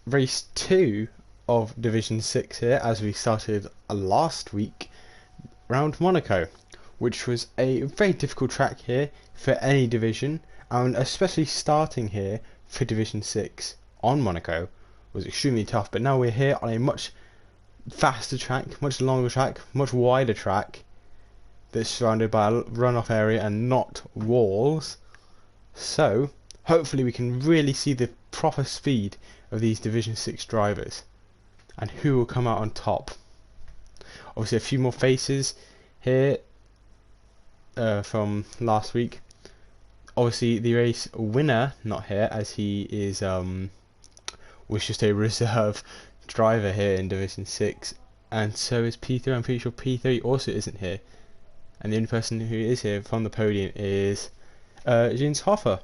race 2 of Division 6 here, as we started last week round Monaco, which was a very difficult track here for any division, and especially starting here for Division 6 on Monaco was extremely tough. But now we're here on a much faster track, much longer track, much wider track that's surrounded by a runoff area and not walls. So hopefully we can really see the proper speed of these Division 6 drivers and who will come out on top. Obviously a few more faces here from last week. Obviously the race winner not here, as he is was just a reserve driver here in Division 6, and so is P3. I'm pretty sure P3 also isn't here, and the only person who is here from the podium is Jens Hoffer,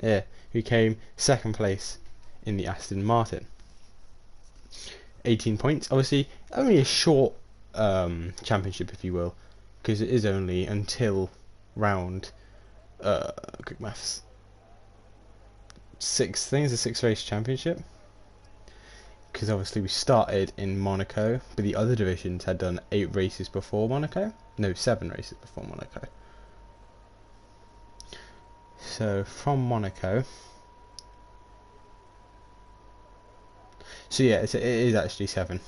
yeah, who came second place in the Aston Martin. 18 points, obviously only a short championship, if you will, because it is only until round quick maths, 6 things, a 6 race championship, because obviously we started in Monaco, but the other divisions had done 8 races before Monaco, no, 7 races before Monaco. So from Monaco, so yeah, it is actually 7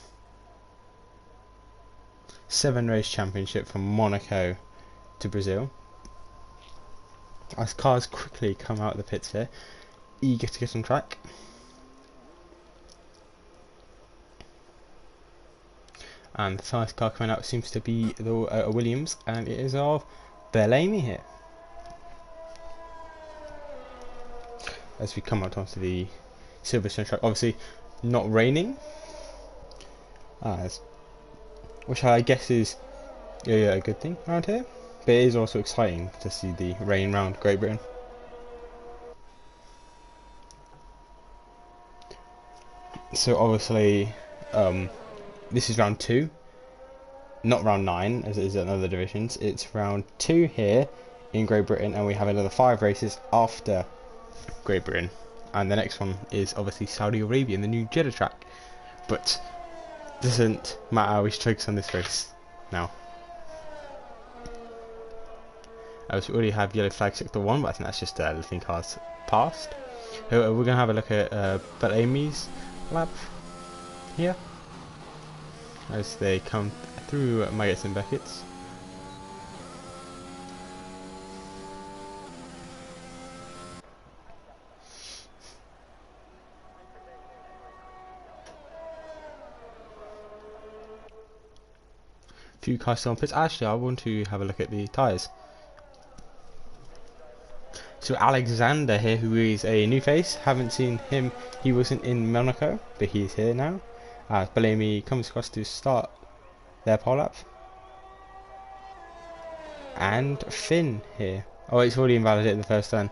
race championship from Monaco to Brazil, as cars quickly come out of the pits here, eager to get on track. And the first car coming out seems to be the Williams, and it is of Bellamy here. As we come out onto the Silverstone track, obviously not raining, which I guess is a good thing around here, but it is also exciting to see the rain around Great Britain. So obviously this is round 2, not round 9 as it is in other divisions. It's round 2 here in Great Britain, and we have another 5 races after Great Britain, and the next one is obviously Saudi Arabia in the new Jeddah track, but doesn't matter, we should focus on this race now. So we already have yellow flag sector 1, but I think that's just letting cars past. So we're going to have a look at Bellamy's lap here as they come through Maggots and Beckett's. Few cars still on pits. Actually, I want to have a look at the tyres. So Alexander here, who is a new face, haven't seen him, he wasn't in Monaco, but he's here now. Bellamy comes across to start their pole lap. And Finn here. Oh, it's already invalidated the first turn.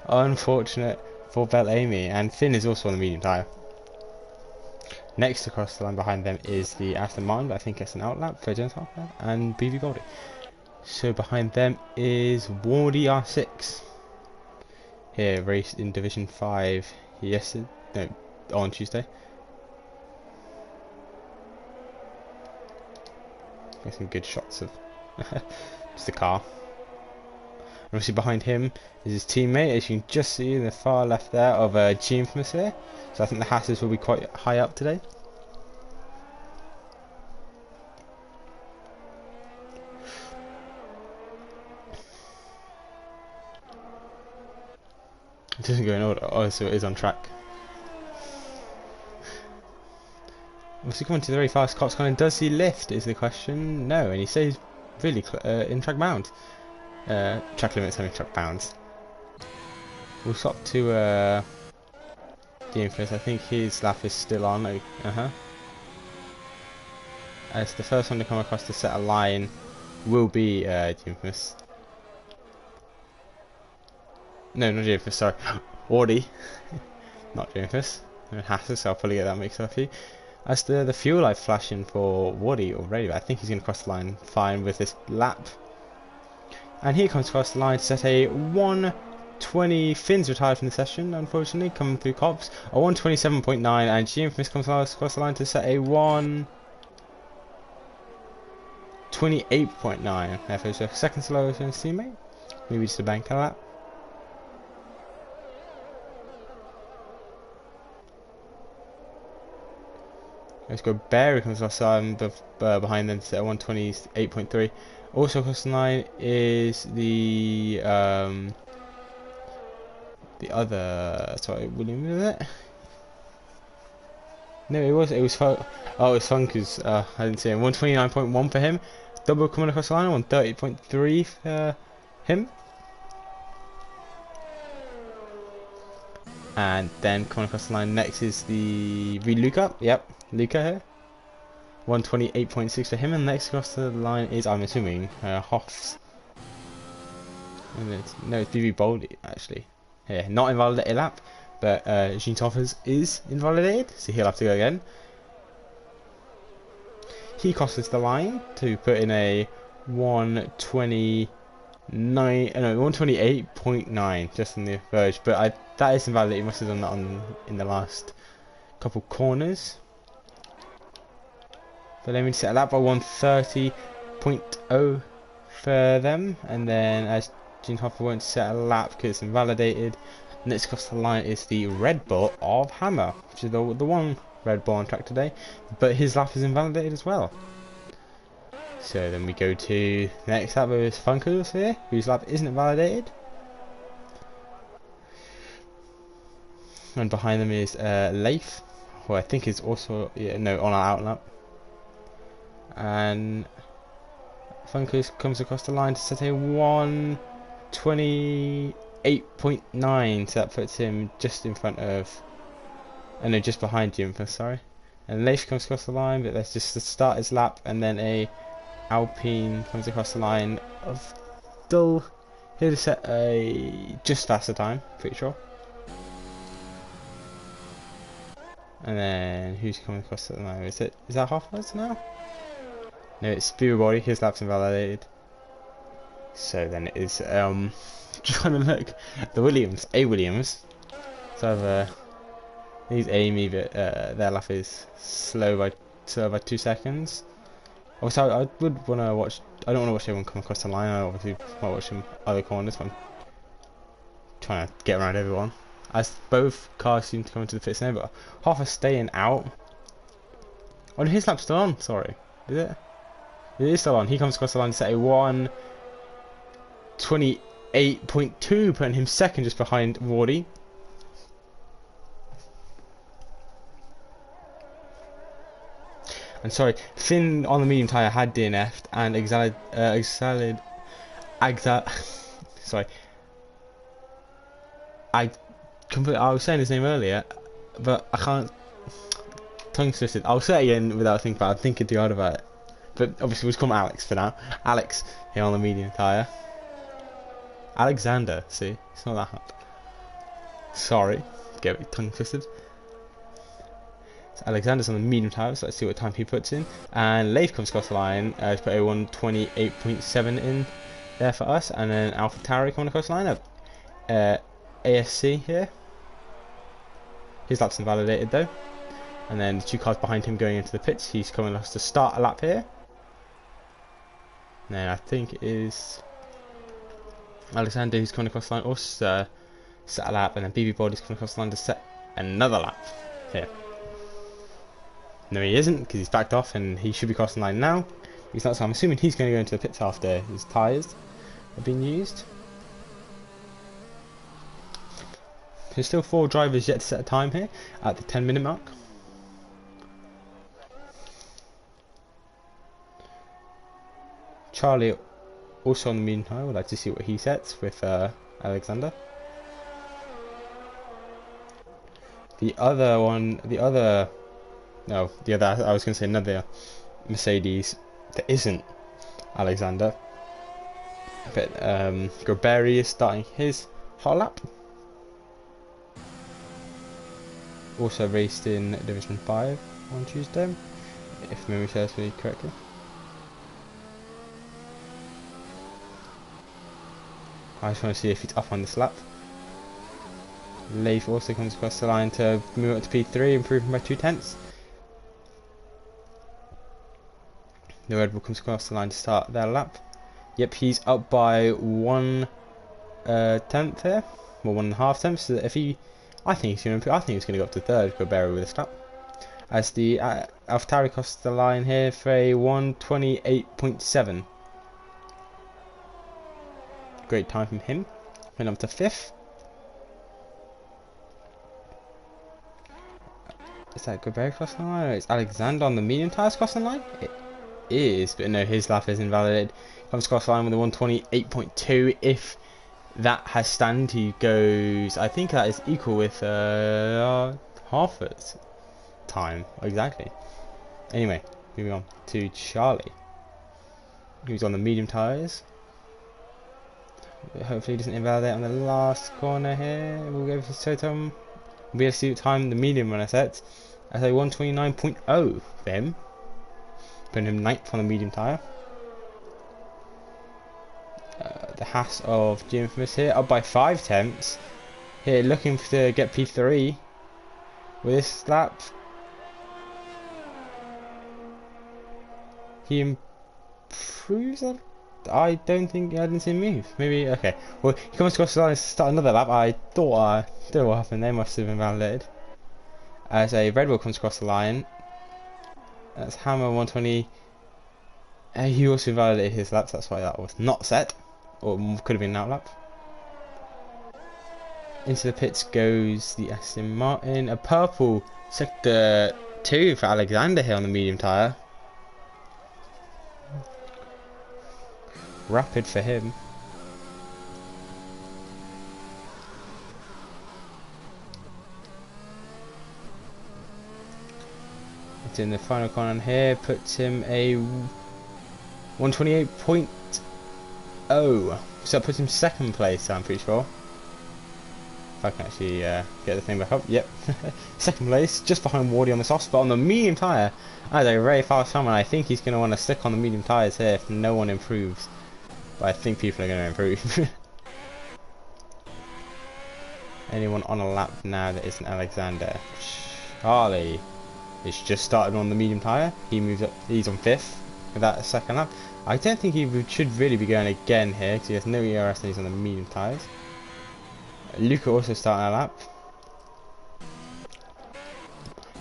Unfortunate for Bellamy, and Finn is also on the medium tyre. Next across the line behind them is the Aston Martin, but I think it's an outlap for Jens Hoffer and BB Goldie. So behind them is Wardy R6. Here, raced in Division 5 yesterday, no, on Tuesday. Got some good shots of just the car. And obviously behind him is his teammate, as you can just see in the far left there, of G-Infamous here. So I think the Hasses will be quite high up today. It doesn't go in order. Oh, so it is on track. Obviously coming to the very fast Cox Colin, does he lift is the question? No, and he stays really in track bounds. Track limits only track bounds. We'll swap to the Infamous. I think his lap is still on. As the first one to come across the set a line will be the Infamous. No, not Infamous, sorry. Audi. Not Infamous. Hasses, so I'll probably get that mixed up for you. As the fuel light flashing for Woody already, but I think he's going to cross the line fine with this lap. And he comes across the line to set a 1 120. Finn's retired from the session, unfortunately, coming through cops. A 127.9, and G-Infamous comes across the line to set a 128.9. Therefore, it's a second slowest than his teammate. Maybe just a bank a lap. Let's go. Barry comes across behind them to set a 128.3. Also across the line is the other, sorry, William, is it? No, it was fun. Oh, it was fun because I didn't see him. 129.1 for him. Double coming across the line. 130.3 for him. And then coming across the line next is the Luca. Yep, Luca here. 128.6 for him. And next across the line is, I'm assuming, Hoffs. No, it's BB Boldy actually. Yeah, not invalidated lap, but Jean Toffers is invalidated, so he'll have to go again. He crosses the line to put in a 128.9, just on the verge. But that is invalidated. He must have done that in the last couple corners. But let me set a lap by 130.0 for them, and then as Gene Hoffer won't set a lap because it's invalidated. Next across the line is the Red Bull of Hammer, which is the one Red Bull on track today, but his lap is invalidated as well. So then we go to the next lap with Funkers here, whose lap isn't invalidated. And behind them is Leif, who I think is also on our out lap. And Funkers comes across the line to set a 128.9, so that puts him just in front of, just behind Jim, sorry. And Leif comes across the line, but let's just start his lap, and then a Alpine comes across the line of Dull, here to set a just faster time, pretty sure. And then who's coming across the line? Is that Hoffman's now? No, it's Spearboy, his lap's invalidated. So then it is trying to look the Williams, Williams. So he's Amy, but their lap is slow by 2 seconds. Also, I would want to watch. I don't want to watch everyone come across the line. I obviously want to watch some other corners. But I'm trying to get around everyone. As both cars seem to come into the pits now, but Hoffa staying out. Oh, his lap's still on. Sorry, is it? It is still on. He comes across the line to set a 128.2, putting him second just behind Wardy. And sorry, Finn on the medium tyre had DNF'd, and sorry. I was saying his name earlier, but I can't. Tongue twisted. I'll say it again without thinking about it. I'm thinking too hard about it. But obviously we'll just call him Alex for now. Alex here on the medium tyre. Alexander, see? It's not that hard. Sorry. Get me tongue twisted. So Alexander's on the medium tyre, so let's see what time he puts in. And Leif comes across the line to put a 128.7 in there for us. And then Alpha Tauri coming across the line up. ASC here. His lap's invalidated though. And then the 2 cars behind him going into the pits. He's coming us to start a lap here. And then I think it is Alexander who's coming across the line, also set a lap, and then BB Body's coming across the line to set another lap here. No, he isn't, because he's backed off, and he should be crossing the line now. He's not, so I'm assuming he's going to go into the pits after his tyres have been used. There's still 4 drivers yet to set a time here at the 10-minute mark. Charlie also on the meantime, would like to see what he sets with Alexander. I was going to say another Mercedes that isn't Alexander. But Graberi is starting his hot lap. Also raced in Division 5 on Tuesday, if memory serves me correctly. I just want to see if he's up on this lap. Leif also comes across the line to move up to P3, improving by 2/10. The Red Bull comes across the line to start their lap. Yep, he's up by 1/10 here, well 1.5 tenths. So if he, I think he's going to go up to third, Gobert with this lap. As the AlphaTauri crosses the line here for a 1:28.7. Great time from him. Went up to fifth. Is that Gobert crossing the line, or is Alexander on the medium tyres crossing the line? It is, but no, his lap is invalidated. Comes across the line with a 1:28.2. If that has stand, he goes, I think that is equal with half its time, exactly. Anyway, moving on to Charlie, who's on the medium tyres. Hopefully he doesn't invalidate on the last corner here. We'll go for Sotom. We'll be able to see what time the medium runner sets as a 1:29.0 for him, putting him 9th on the medium tyre. The Haas of Jim Infamous here, up by 5/10. Here, looking to get P3 with this lap. He improves it. I don't think I didn't see him move. Maybe, okay. Well, he comes across the line to start another lap. I don't know what happened there. Must have been invalidated. As a Red Bull comes across the line. That's Hammer 120. He also invalidated his laps. That's why that was not set, or could have been an outlap. Into the pits goes the Aston Martin. A purple sector 2 for Alexander here on the medium tyre. Rapid for him. It's in the final corner here, puts him a 1:28.0. So that puts him second place, I'm pretty sure. If I can actually get the thing back up. Yep. Second place, just behind Wardy on the soft spot on the medium tyre. That's a very fast time, and I think he's going to want to stick on the medium tyres here if no one improves. But I think people are going to improve. Anyone on a lap now that isn't Alexander? Charlie is just started on the medium tyre. He moves up. He's on 5th with that second lap. I don't think he should really be going again here because he has no ERS and he's on the medium tyres. Luca also starting a lap.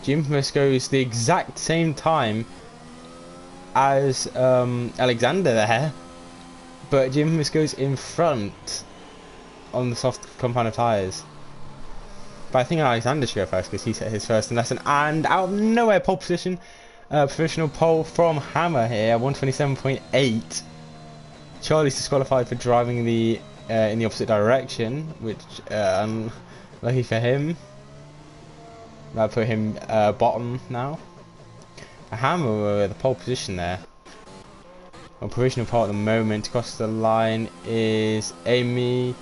Jim goes the exact same time as Alexander there. But Jim goes in front on the soft compound of tyres. But I think Alexander should go first because he set his first lesson. And out of nowhere, pole position. Professional pole from Hammer here, 1:27.8. Charlie's disqualified for driving the in the opposite direction, which unlucky for him. That put him bottom now. A Hammer with the pole position there. On provisional pole at the moment, across the line is Amy.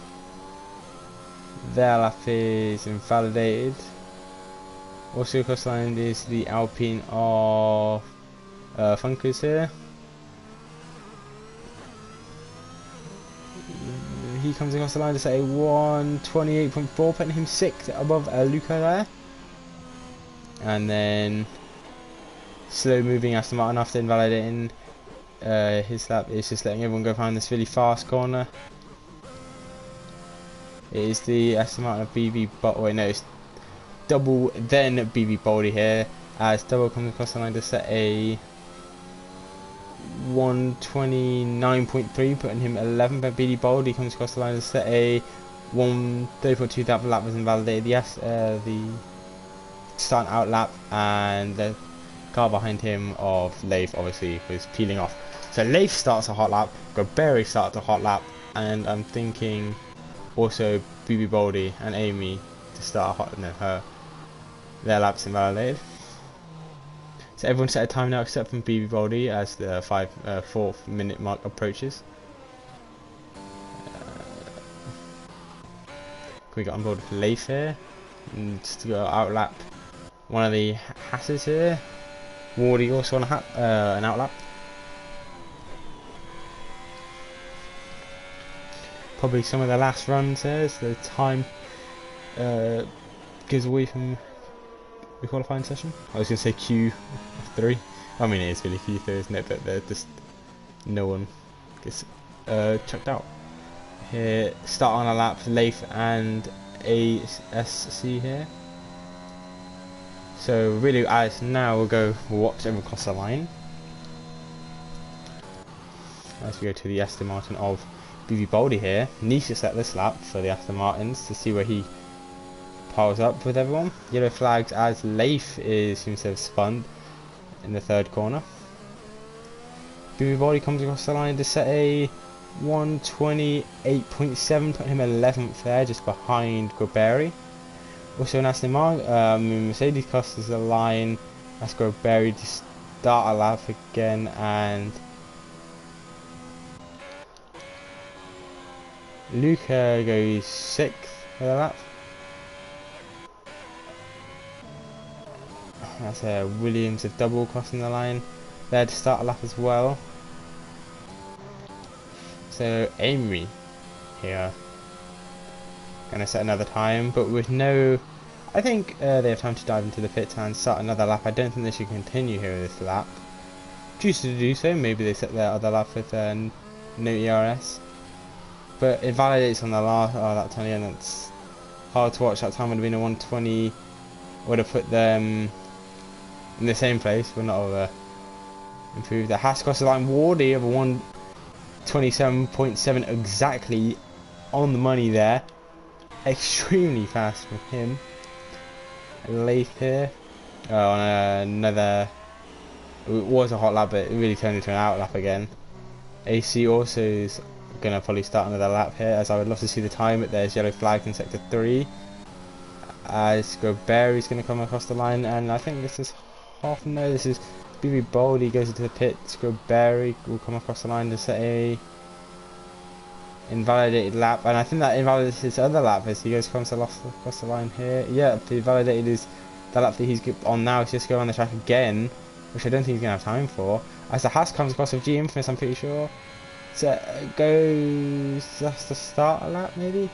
Their lap is invalidated. Also across the line is the Alpine of Funkers here. He comes across the line to say 1:28.4, putting him 6th above Luca there. And then slow moving Aston Martin after invalidating his lap is just letting everyone go behind this really fast corner. It is the Aston Martin of BB, but wait, no, it's double then BB Boldy here, as double comes across the line to set a 1:29.3, putting him 11th. But BB Boldy comes across the line to set a 1:30.2. That lap was invalidated. Yes, the starting out lap, and the car behind him of Leif obviously was peeling off. So Leif starts a hot lap, Gobert starts a hot lap, and I'm thinking also BB Boldy and Amy to start a hot, no, their laps invalidated. So everyone set a time now except from BB Boldy as the 4th minute mark approaches. We got on board with Leif here, and just to go outlap one of the Hasses here. Wardy also on an outlap. Probably some of the last runs here, so the time goes away from the qualifying session. I was going to say Q3. I mean, it is really Q3, isn't it? But just no one gets checked out. Here, start on a lap, Leif and ASC here. So really, as now we'll watch everyone cross the line. As we go to the Aston Martin of BB Boldy here, needs to set this lap for the Aston Martins to see where he piles up with everyone. Yellow flags as Leif seems to have spun in the third corner. BB Boldy comes across the line to set a 128.7, putting him 11th there, just behind Goberi. Also in Aston Martin, Mercedes crosses the line as Goberi to start a lap again, and Luca goes 6th for the lap. That's Williams of double crossing the line there to start a lap as well. So Amy here gonna set another time, but with no, I think they have time to dive into the pits and start another lap. I don't think they should continue here with this lap. Choose to do so, maybe they set their other lap with no ERS. But it validates on the last, that time again, that's hard to watch. That time would have been a 120, would have put them in the same place, would not have improved. The Haas crossed the line, Wardy of a 127.7 exactly on the money there. Extremely fast from him. Leif here on another, it was a hot lap, but it really turned into an out lap again. AC also is gonna probably start another lap here, as I would love to see the time, but there's yellow flags in sector 3 as Goberi's gonna come across the line, and I think this is this is BB Boldy goes into the pits. Goberi will come across the line to set a invalidated lap, and I think that invalidates his other lap as he comes across the line here. Yeah, the invalidated is the lap that he's on now. He's just going on the track again, which I don't think he's gonna have time for, as the Haas comes across with G Infamous, I'm pretty sure. So goes just to start a lap maybe.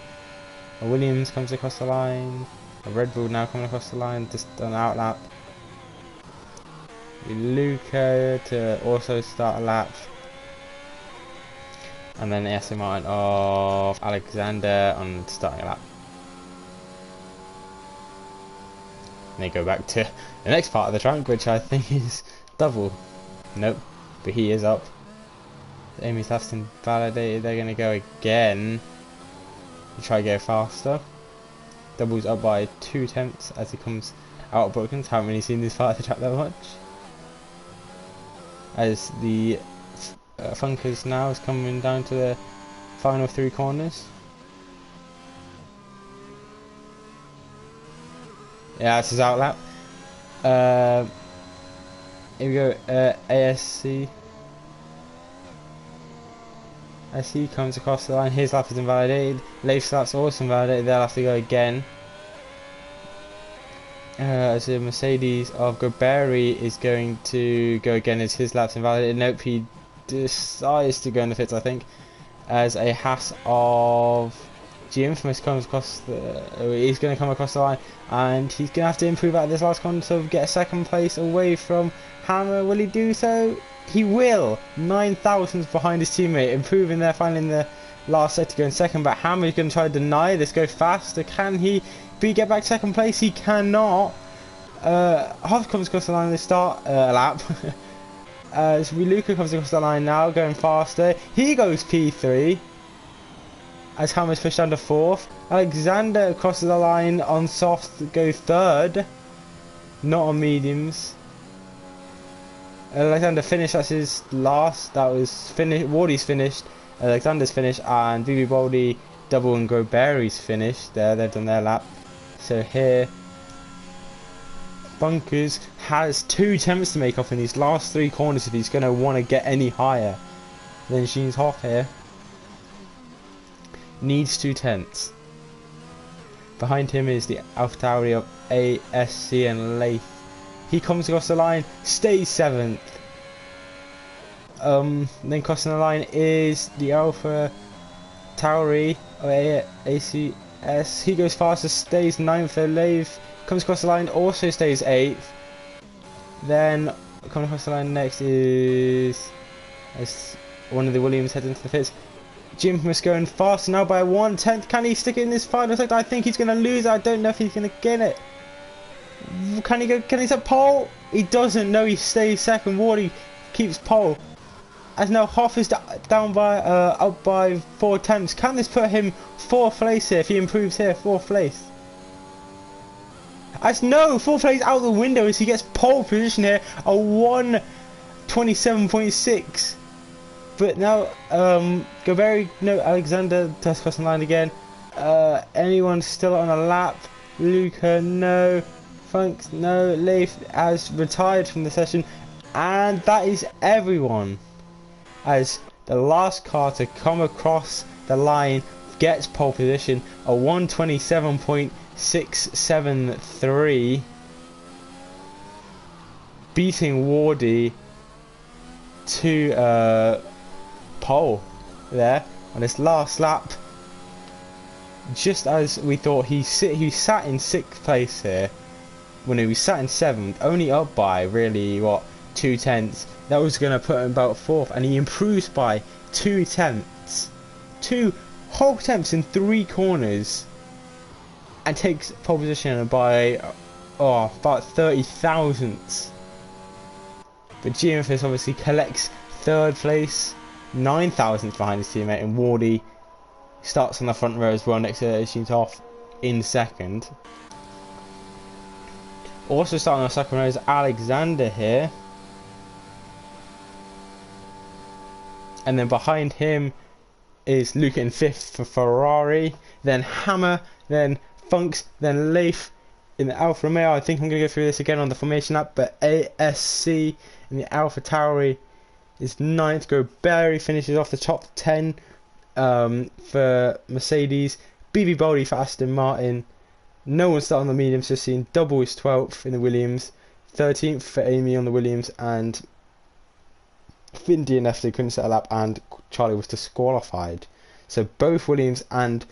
A Williams comes across the line. A Red Bull now coming across the line, just an out lap. Luca to also start a lap. And then Aston Martin of Alexander on starting a lap. And they go back to the next part of the track, which I think is double. Nope, but he is up. Amy's last invalidated. They're going to go again to try to go faster. Double's up by 2 tenths as he comes out of Brooklands. Haven't really seen this part of the track that much. As the Funkers now is coming down to the final 3 corners. Yeah, that's his out lap. Here we go, ASC. As he comes across the line, his lap is invalidated. Leif's lap's also invalidated, they'll have to go again. As the Mercedes of Goberi is going to go again as his lap's invalidated. Nope, he decides to go in the pits, I think. As a Haas of G Infamous comes across he's going to come across the line, and he's going to have to improve out of this last corner to get a second place away from Hammer. Will he do so? He will. 9 thousandths behind his teammate, improving there, finally in the last set to go in second. But Hammer is going to try to deny this, go faster. Can he get back second place? He cannot. Hoff comes across the line at the start lap. As Luca comes across the line now, going faster. He goes P3. As Hammer's pushed down to 4th. Alexander crosses the line on soft to go 3rd. Not on mediums. Alexander finished, that's his last. That was finished. Wardy's finished. Alexander's finished. And BB Boldy, Double and Goberi's finished. There, they've done their lap. So here, Bunkers has 2 attempts to make off in these last 3 corners if he's going to want to get any higher than Sheen's Hoff here. Needs 2 tenths. Behind him is the AlphaTauri of ASC and Leith. He comes across the line, stays 7th. Then crossing the line is the AlphaTauri of As he goes faster, stays 9th for Leif, comes across the line, also stays 8th. Then coming across the line next is as one of the Williams heads into the pits. Jim was going faster now by 1/10. Can he stick it in this final sector? I think he's going to lose. I don't know if he's going to get it. Can he go? Can he set pole? He doesn't. No, he stays second. Wardy keeps pole. As now Hoff is down by up by 4/10. Can this put him 4th place here if he improves here? 4th place. As no 4th place out the window as he gets pole position here. A 1:27.6. But now Goberi, no, Alexander does cross the line again. Anyone still on a lap? Luca, no. Funks, no. Leif has retired from the session, and that is everyone. As the last car to come across the line gets pole position, a 1:27.673, beating Wardy to pole there on his last lap. Just as we thought, he sat in 6th place here. When he sat in 7th, only up by really what 2/10. That was going to put him about 4th, and he improves by 2/10, 2 whole tenths in 3 corners, and takes pole position by about 30 thousandths. But GMFS obviously collects 3rd place, 9 thousandths behind his teammate, and Wardy starts on the front row as well next to Shintoff in 2nd. Also starting on the 2nd row is Alexander here. And then behind him is Luca in 5th for Ferrari. Then Hammer, then Funks, then Leif in the Alfa Romeo. I think I'm going to go through this again on the formation app. But ASC in the Alfa Tauri is 9th. Goberi finishes off the top 10 for Mercedes. BB Boldy for Aston Martin. No one started on the medium, so seeing Double is 12th in the Williams, 13th for Amy on the Williams, and Finn DNF couldn't set a lap, and Charlie was disqualified. So both Williams and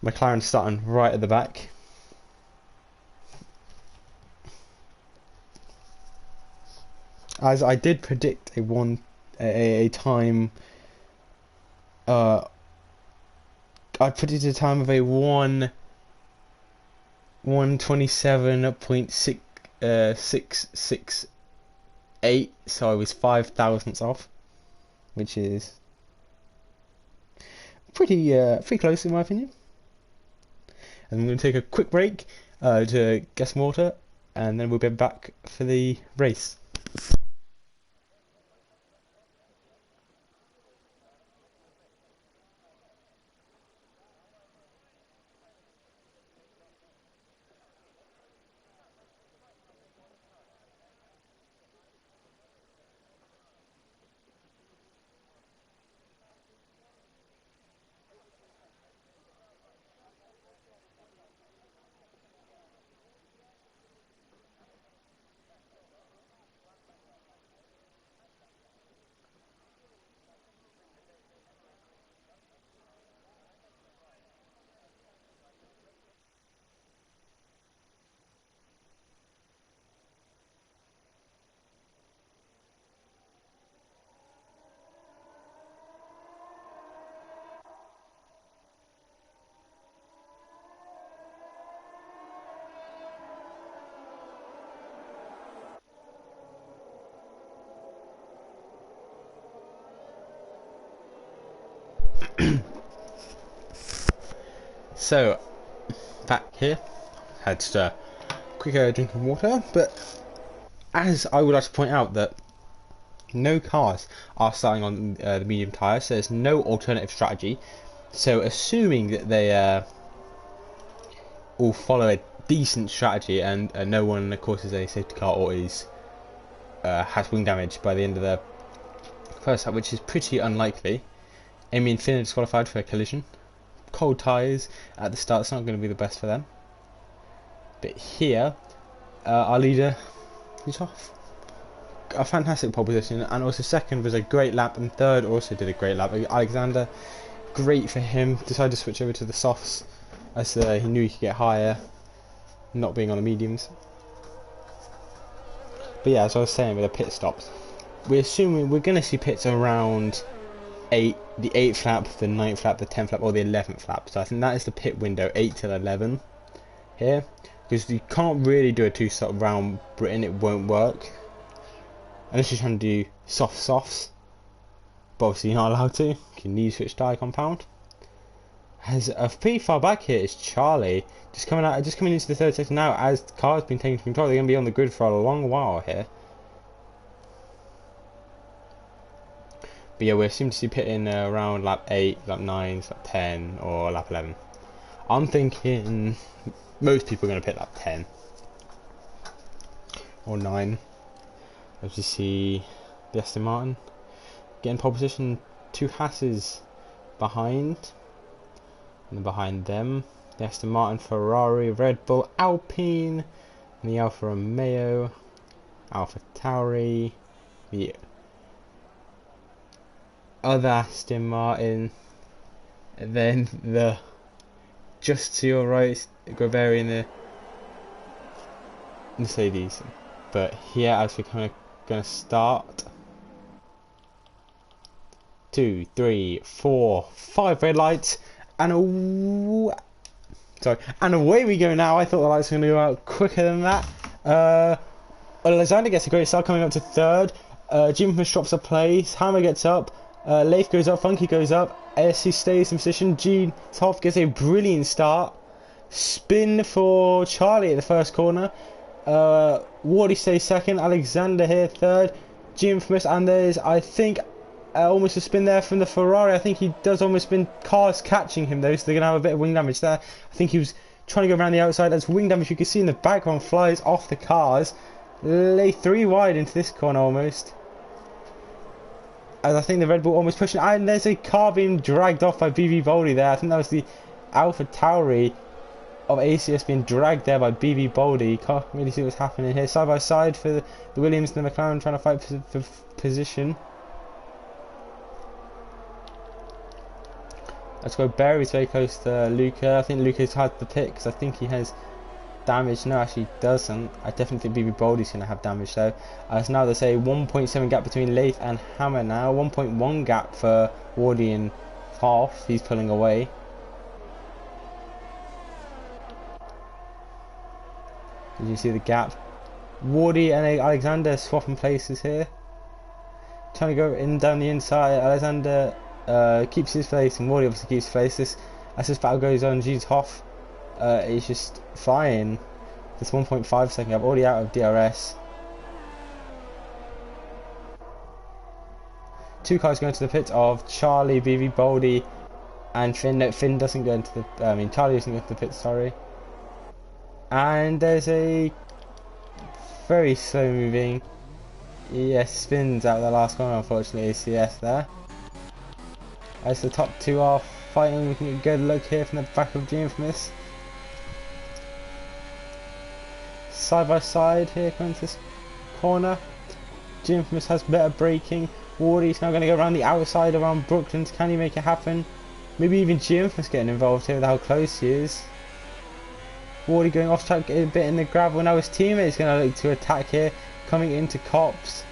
McLaren starting right at the back. As I did predict a time, I predicted a time of a 1:27.668, so I was 5 thousandths off, which is pretty close in my opinion. And I'm going to take a quick break to get some water, and then we'll be back for the race. So, back here, had just a quick drink of water, but as I would like to point out that no cars are starting on the medium tyres, so there's no alternative strategy. So assuming that they all follow a decent strategy, and no one of course is a safety car or is has wing damage by the end of the first lap, which is pretty unlikely. Amy and Finn are disqualified for a collision. Cold tyres at the start, it's not going to be the best for them. But here, our leader is off. A fantastic pole position, and also 2nd was a great lap, and 3rd also did a great lap. Alexander, great for him, decided to switch over to the softs as he knew he could get higher, not being on the mediums. But yeah, as I was saying with the pit stops, we're assuming we're going to see pits around the 8th lap, the 9th lap, the 10th lap, or the 11th lap. So I think that is the pit window, 8 till 11 here, because you can't really do a 2-stop round Britain, it won't work unless you're trying to do softs, but obviously you're not allowed to. You need to switch tyre compound. As pretty far back here is Charlie, just coming into the third sector now. As the car's been taken control, they're going to be on the grid for a long while here. But yeah, we seem to see pitting around lap 8, lap 9, lap 10, or lap 11. I'm thinking most people are going to pit lap 10 or 9. As you see the Aston Martin getting pole position, 2 Hasses behind, and then behind them the Aston Martin, Ferrari, Red Bull, Alpine, and the Alfa Romeo, Alpha Tauri, the other Aston Martin, and then the just to your right Graveri and the Mercedes. But here, as we're kind of going to start, 2, 3, 4, 5 red lights, and away we go now. I thought the lights were going to go out quicker than that. Alexander gets a great start, coming up to 3rd. Jim drops a place, Hammer gets up, Leif goes up, Funky goes up, ASC stays in position, Gene Toff gets a brilliant start. Spin for Charlie at the first corner. Wardy stays 2nd, Alexander here 3rd, Jim Infamous, and there's, I think, almost a spin there from the Ferrari. I think he does almost spin, cars catching him though, so they're going to have a bit of wing damage there. I think he was trying to go around the outside. As wing damage you can see in the background flies off the cars. Lay 3 wide into this corner almost. As I think the Red Bull almost pushing, and there's a car being dragged off by BB Boldy there. I think that was the Alpha Tauri of ACS being dragged there by BB Boldy. Can't really see what's happening here. Side by side for the Williams and the McLaren, trying to fight for position. Let's go. Barry's very close to Luca. I think Luca's had the pick because I think he has damage. No, actually he doesn't. I definitely think BB Boldy's going to have damage though. As now there's a 1.7 gap between Leith and Hammer now. 1.1 gap for Wardy and Half. He's pulling away. Did you see the gap? Wardy and Alexander swapping places here. Trying to go in down the inside. Alexander keeps his place and Wardy obviously keeps his place. As this battle goes on, Gene Hoff is just flying. This 1.5 second gap, already out of DRS. 2 cars going to the pit of Charlie, BB Boldy, and Finn. No, Finn doesn't go into the. Charlie doesn't go to the pit. Sorry. And there's a very slow moving. Yes, spins out the last corner. Unfortunately, ACS there. As the top 2 are fighting, we can get a good look here from the back of the Infamous. Side by side here, coming to this corner. Infamous has better braking. Wardy's now going to go around the outside around Brooklands. Can he make it happen? Maybe even Infamous getting involved here with how close he is. Wardy going off track a bit in the gravel. Now his teammate is going to look to attack here, coming into Cops.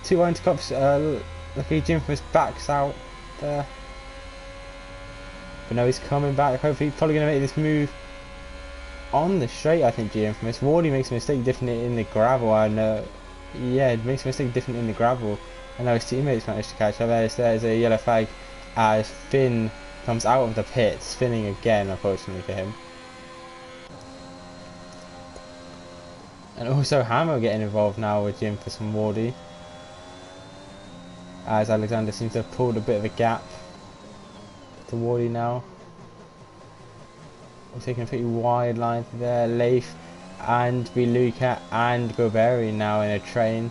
2 into Cops. Luckily Infamous backs out there. But no, he's coming back. Hopefully, he's probably going to make this move on the straight. I think Infamous. Wardy makes a mistake different in the gravel. I know. Yeah, it makes a mistake different in the gravel. I know his teammates managed to catch up. There's a yellow flag as Finn comes out of the pit, spinning again, unfortunately for him. And also Hammer getting involved now with Jim for some Wardy. As Alexander seems to have pulled a bit of a gap to Wardy now. We're taking a pretty wide line there. Leif and Luca and Goberi now in a train.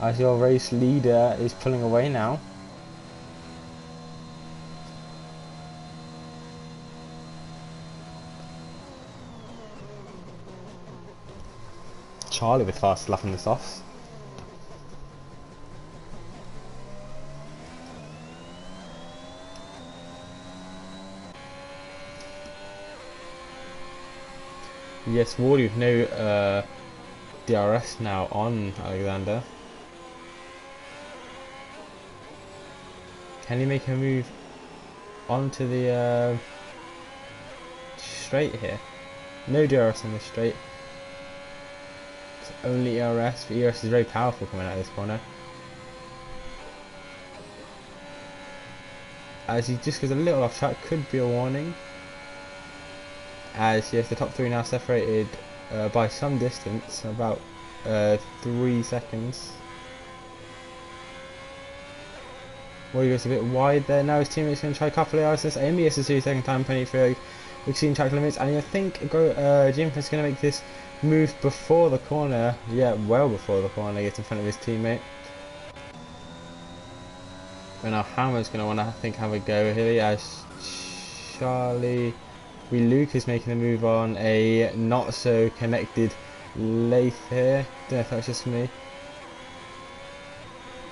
As your race leader is pulling away now. Charlie with fast lap in the softs. Yes, Wardy with no DRS now on Alexander. Can he make a move onto the straight here? No DRS on the straight. It's only ERS, but ERS is very powerful coming out of this corner. As he just goes a little off track, could be a warning. As yes, the top three now separated by some distance, about 3 seconds. Well, he goes a bit wide there. Now his teammates going to try a couple of hours. AMBS is 2-second time penalty for exceeding track limits, and I think Jim is going to make this move before the corner. Yeah, well before the corner, gets in front of his teammate. And now Hammer's going to want to, I think, have a go here as Charlie Luke is making a move on a not so connected Leith here. Don't know if that's just me.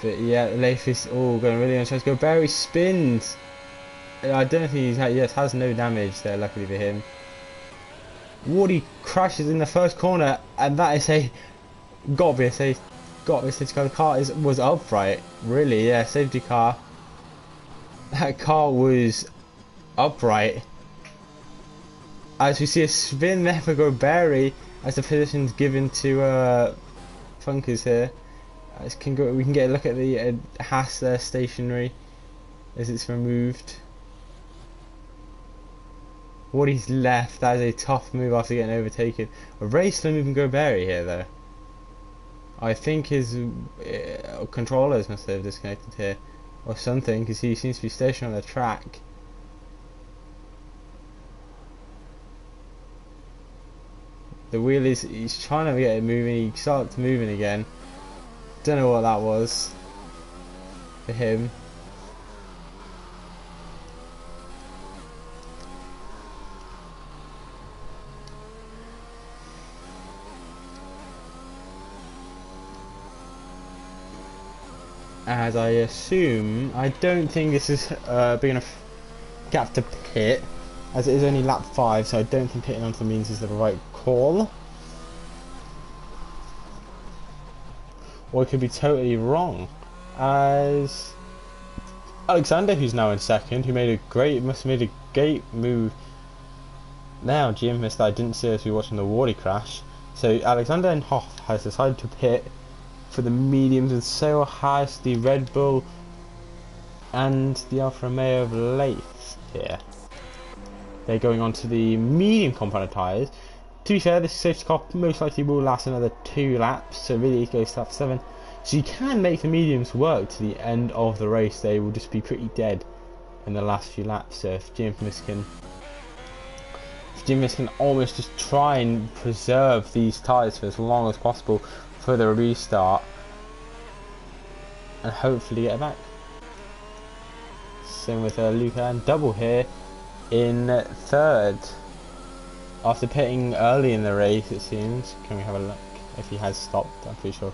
But yeah, Leith is all going really on. Tries to go. Barry spins. I don't think he's had, yes, has no damage there, luckily for him. Wardy crashes in the first corner, and that is a gotta be a safety car. The car was upright, really. Yeah, safety car. That car was upright. As we see a spin there for Barry, as the position's given to Funkers here. We can get a look at the Haas there stationary as it's removed. Wardy's left. That is a tough move after getting overtaken. A very slow move from Barry here though. I think his controllers must have disconnected here or something, because he seems to be stationed on the track. The wheel he's trying to get it moving. He starts moving again. Don't know what that was for him. As I assume, I don't think this is big enough gap to pit, as it is only lap 5, so I don't think pitting onto the means is the right call. Or it could be totally wrong, as Alexander, who's now in second, who must have made a great move. Now GM missed that I didn't see as we were watching the Wardy crash. So Alexander and Hoff has decided to pit for the mediums, and so has the Red Bull and the Alfa Romeo of Leith here. They're going on to the medium compound tyres. To be fair, this safety car most likely will last another 2 laps, so really it goes to lap 7. So you can make the mediums work to the end of the race. They will just be pretty dead in the last few laps. So if Jim can almost just try and preserve these tyres for as long as possible for the restart, and hopefully get it back. Same with Luca and Double here in third. After pitting early in the race, it seems. Can we have a look if he has stopped? I'm pretty sure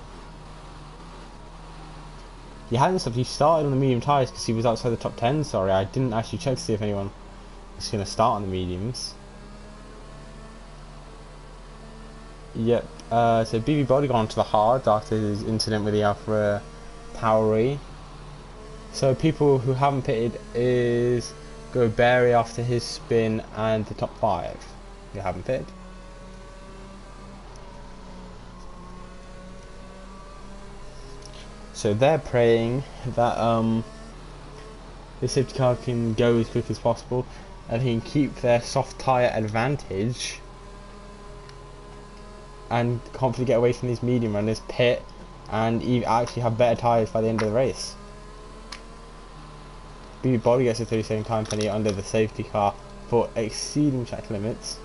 he hadn't stopped. He started on the medium tyres because he was outside the top 10. Sorry, I didn't actually check to see if anyone was going to start on the mediums. Yep. So BB Body got onto the hards after his incident with the Alfa Tauri. So people who haven't pitted is Barry after his spin and the top 5 who haven't pitted. So they're praying that the safety car can go as quick as possible and he can keep their soft tyre advantage and confidently get away from these medium runners, pit, and actually have better tyres by the end of the race. BB Body gets a 30-second time penalty under the safety car for exceeding track limits.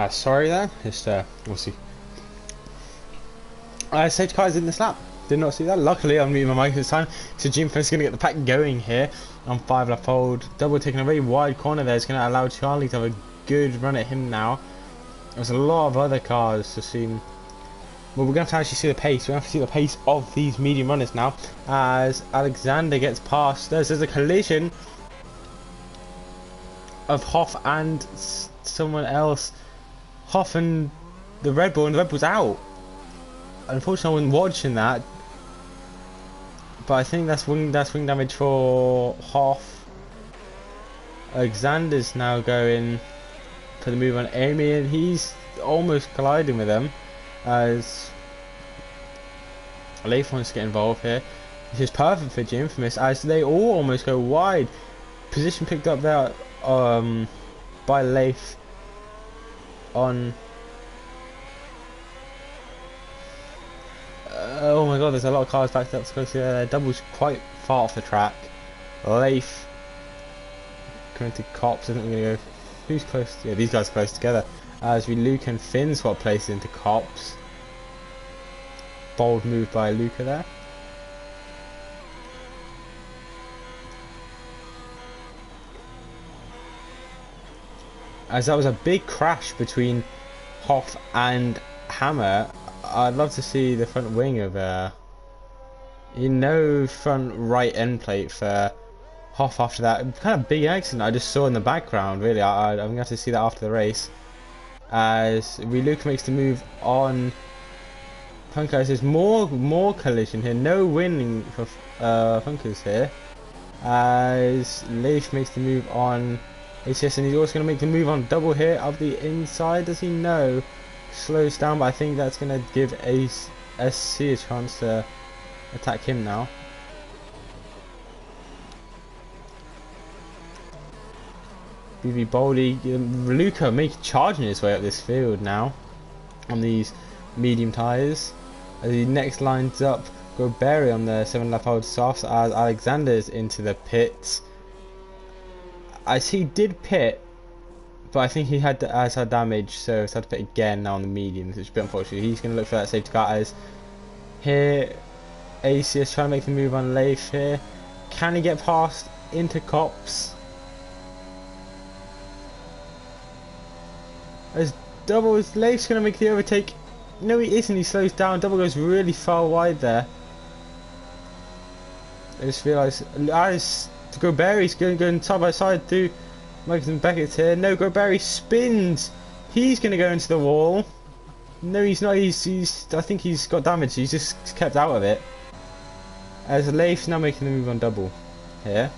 Sorry there, just we'll see. Safety car is in this lap. Did not see that. Luckily, I'm muting my mic this time. So Jim is going to get the pack going here on 5 lap hold. Double taking a very wide corner there. It's going to allow Charlie to have a good run at him now. There's a lot of other cars to see. Well, we're going to have to actually see the pace. We're going to have to see the pace of these medium runners now. As Alexander gets past. There's a collision of Hoff and someone else. Hoff and the Red Bull, and the Red Bull's out. Unfortunately, I wasn't watching that, but I think that's wing damage for Hoff. Alexander's now going for the move on Amy, and he's almost colliding with them as Leif wants to get involved here. This is perfect for Jim Infamous as they all almost go wide. Position picked up there by Leif on. Oh my god, there's a lot of cars backed up close to there. Double's quite far off the track. Leif coming to Cops. I think we're going to go. Who's close? Yeah, these guys are close together. As Luke and Finn swap places into Cops. Bold move by Luca there. As that was a big crash between Hoff and Hammer. I'd love to see the front wing of front right end plate for Hoff after that kind of big accident I just saw in the background. Really, I'm going to have to see that after the race. As Luke makes the move on Punkers. There's more collision here. No winning for Punkers here. As Leif makes the move on ACS, and he's also going to make the move on Double here of the inside. Does he know? Slows down, but I think that's going to give SC a chance to attack him now. BB Boldy, Luca charging his way up this field now on these medium tyres. As he next lines up Goberi on the 7 lap hold softs as Alexander's into the pits. As he did pit, but I think he had damage, so he's had to pit again now on the mediums, which is a bit unfortunate. He's going to look for that safety car as here ACS trying to make the move on Leif here. Can he get past into Cops? As Double is Leif's going to make the overtake. No, he isn't. He slows down. Double goes really far wide there. I just realised as Goberi's going side by side through Marcus and Beckett's here. No, Goberi spins. He's going to go into the wall. No, he's not. He's. I think he's got damage. He's just kept out of it. As Leif's now making the move on Double here.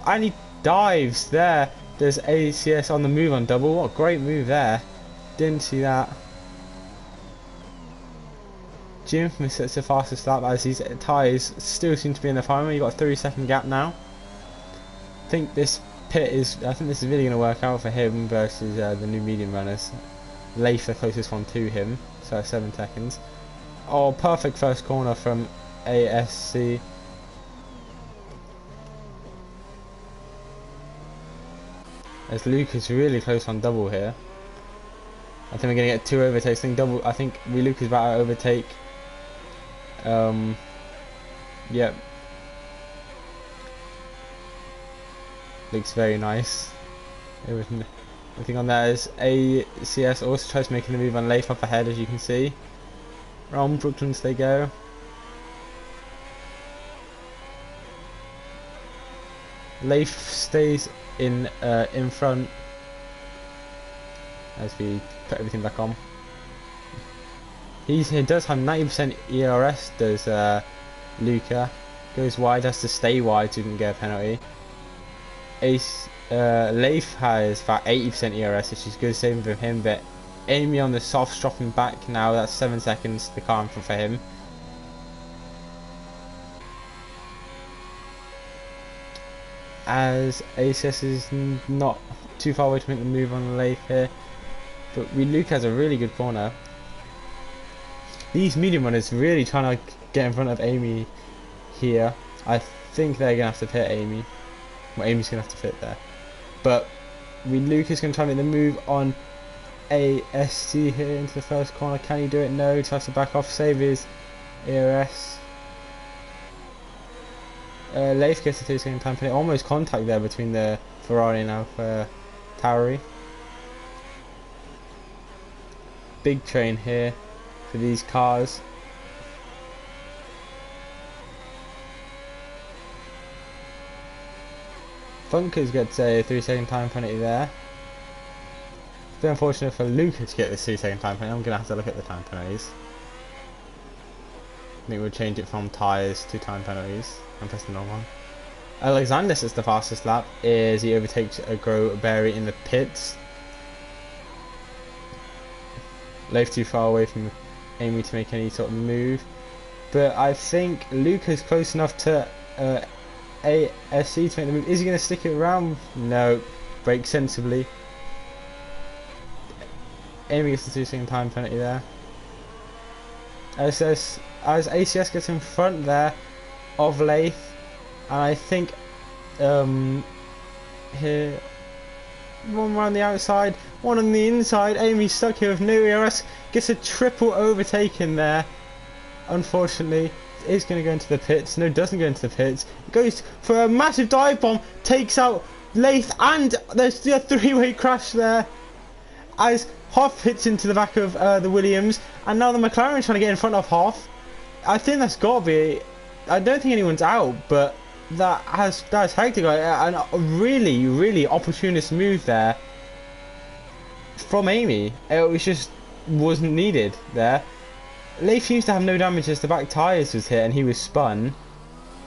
And he dives there. There's ACS on the move on Double. What a great move there. Didn't see that. Jim sets the fastest lap as his tyres still seem to be in the final. You've got a 30-second gap now. I think this is really going to work out for him versus the new medium runners. Leif the closest one to him, so 7 seconds. Oh, perfect first corner from ASC. As Luke is really close on Double here. I think we're going to get 2 overtakes. I think Luke is about to overtake. Yep. Looks very nice. Everything on there is ACS also tries making the move on Leif up ahead, as you can see. Round Brooklands they go. Leif stays in front as we put everything back on. He does have 90% ERS, does Luca. Goes wide, has to stay wide so he can get a penalty. Leif has about 80% ERS, which is good saving for him, but Amy on the soft dropping back now. That's 7 seconds the car in front for him. As ACS is not too far away to make the move on the Leif here, but Luke has a really good corner. These medium runners really trying to get in front of Amy here. I think they're going to have to pit Amy. Well, Amy's going to have to fit there. But Luca's going to try and make the move on ASC here into the first corner. Can he do it? No. Tries to back off, save his ERS. Leif gets the 2-second time penalty. Almost contact there between the Ferrari and Alpha Tauri. Big train here for these cars. Funkers gets a 3-second time penalty there. It's been unfortunate for Luca to get this 2-second time penalty. I'm going to have to look at the time penalties. I think we'll change it from tyres to time penalties. I'm pressing the wrong one. Alexander sets the fastest lap as he overtakes Berry in the pits. Leif too far away from Amy to make any sort of move. But I think Luca's close enough to ASC to make the move. Is he going to stick it around? No. Brake sensibly. Amy gets the 2-second time penalty there. As ACS gets in front there of Leif, and I think here one around the outside, one on the inside. Amy stuck here with no ERS, gets a triple overtaken there. Unfortunately, is going to go into the pits. No, doesn't go into the pits. Goes for a massive dive bomb, takes out Leif, and there's a 3-way crash there. As Hoff hits into the back of the Williams, and now the McLaren trying to get in front of Hoff. I think that's got to be. I don't think anyone's out, but that's hectic. And a really opportunist move there from Amy. It just wasn't needed there. Leif seems to have no damage as the back tyres was hit and he was spun.